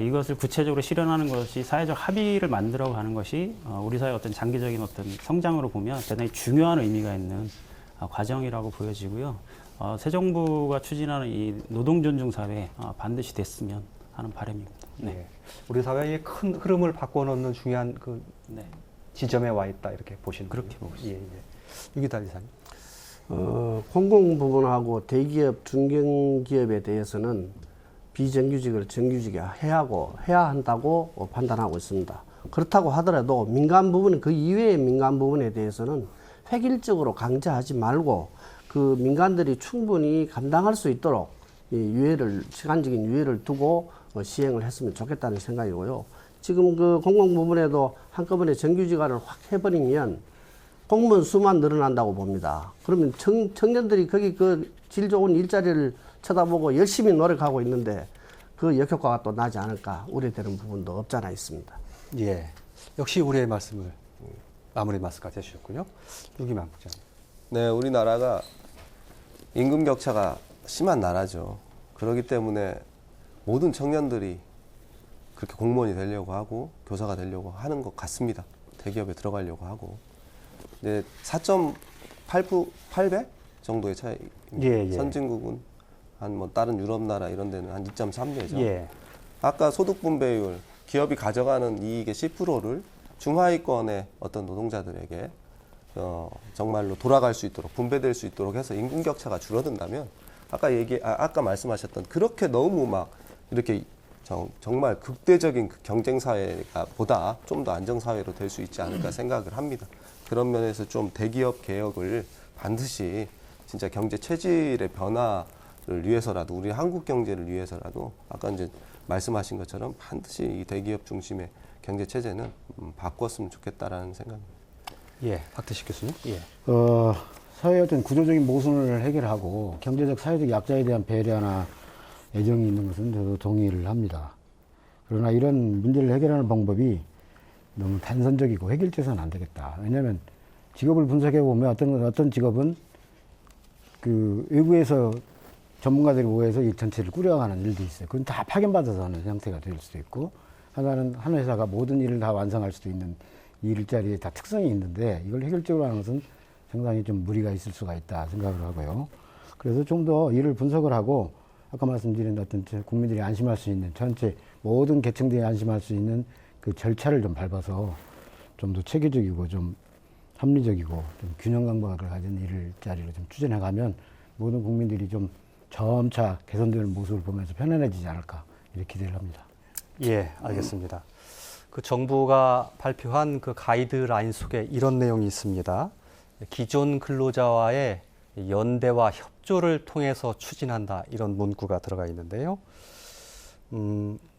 Speaker 4: 이것을 구체적으로 실현하는 것이 사회적 합의를 만들어가는 것이 우리 사회의 어떤 장기적인 어떤 성장으로 보면 대단히 중요한 의미가 있는 과정이라고 보여지고요. 새 정부가 추진하는 이 노동 존중 사회 반드시 됐으면 하는 바람입니다. 네.
Speaker 1: 네. 우리 사회의 큰 흐름을 바꿔놓는 중요한 그
Speaker 4: 네.
Speaker 1: 지점에 와 있다 이렇게 보시는
Speaker 4: 그렇게
Speaker 1: 거군요.
Speaker 4: 보고 있습니다.
Speaker 1: 유기달 이사님.
Speaker 6: 공공 부분하고 대기업, 중견기업에 대해서는 비정규직을 정규직에 해야 한다고 판단하고 있습니다. 그렇다고 하더라도 민간 부분, 그 이외의 민간 부분에 대해서는 획일적으로 강제하지 말고 그 민간들이 충분히 감당할 수 있도록 이 시간적인 유예를 두고 시행을 했으면 좋겠다는 생각이고요. 지금 그 공공 부분에도 한꺼번에 정규직화를 확 해버리면 공무원 수만 늘어난다고 봅니다. 그러면 청년들이 거기 그 질 좋은 일자리를 쳐다보고 열심히 노력하고 있는데 그 역효과가 또 나지 않을까 우려되는 부분도 없잖아 있습니다.
Speaker 1: 예. 역시 우리의 말씀을 마무리 말씀까지 해주셨군요. 유기만 부장님.
Speaker 2: 네, 우리나라가 임금 격차가 심한 나라죠. 그렇기 때문에 모든 청년들이 그렇게 공무원이 되려고 하고 교사가 되려고 하는 것 같습니다. 대기업에 들어가려고 하고. 네, 4.8배 정도의 차이.
Speaker 1: 예, 예.
Speaker 2: 선진국은 한 뭐 다른 유럽 나라 이런 데는 한 2.3배죠.
Speaker 1: 예.
Speaker 2: 아까 소득 분배율, 기업이 가져가는 이익의 10%를 중하위권의 어떤 노동자들에게 정말로 돌아갈 수 있도록 분배될 수 있도록 해서 임금 격차가 줄어든다면 아까 말씀하셨던 그렇게 너무 막 이렇게 정말 극대적인 그 경쟁 사회가 보다 좀 더 안정 사회로 될 수 있지 않을까 생각을 합니다. 그런 면에서 좀 대기업 개혁을 반드시 진짜 경제 체질의 변화를 위해서라도 우리 한국 경제를 위해서라도 아까 이제 말씀하신 것처럼 반드시 이 대기업 중심의 경제 체제는 바꿨으면 좋겠다라는 생각입니다.
Speaker 1: 예. 박대식 교수님. 예.
Speaker 5: 사회의 어떤 구조적인 모순을 해결하고 경제적, 사회적 약자에 대한 배려나 애정이 있는 것은 저도 동의를 합니다. 그러나 이런 문제를 해결하는 방법이 너무 단선적이고 획일제서는 안 되겠다. 왜냐하면 직업을 분석해 보면 어떤 직업은 그 외부에서 전문가들이 모여서 이 전체를 꾸려가는 일도 있어요. 그건 다 파견받아서 하는 형태가 될 수도 있고, 하나는 한 회사가 모든 일을 다 완성할 수도 있는 이 일자리에 다 특성이 있는데 이걸 획일적으로 하는 것은 상당히 좀 무리가 있을 수가 있다 생각을 하고요. 그래서 좀 더 이를 분석을 하고 아까 말씀드린 어떤 국민들이 안심할 수 있는 전체 모든 계층들이 안심할 수 있는 그 절차를 좀 밟아서 좀 더 체계적이고 좀 합리적이고 좀 균형 감각을 가진 일자리로 좀 추진해가면 모든 국민들이 좀 점차 개선되는 모습을 보면서 편안해지지 않을까 이렇게 기대를 합니다.
Speaker 1: 예, 알겠습니다. 그 정부가 발표한 그 가이드라인 속에 이런 내용이 있습니다. 기존 근로자와의 연대와 협조를 통해서 추진한다, 이런 문구가 들어가 있는데요.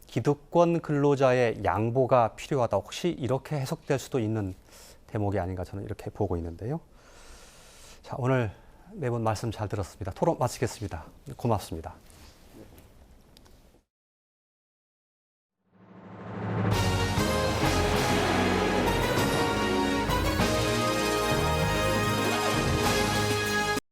Speaker 1: 기득권 근로자의 양보가 필요하다. 혹시 이렇게 해석될 수도 있는 대목이 아닌가 저는 이렇게 보고 있는데요. 자, 오늘 네 분 말씀 잘 들었습니다. 토론 마치겠습니다. 고맙습니다.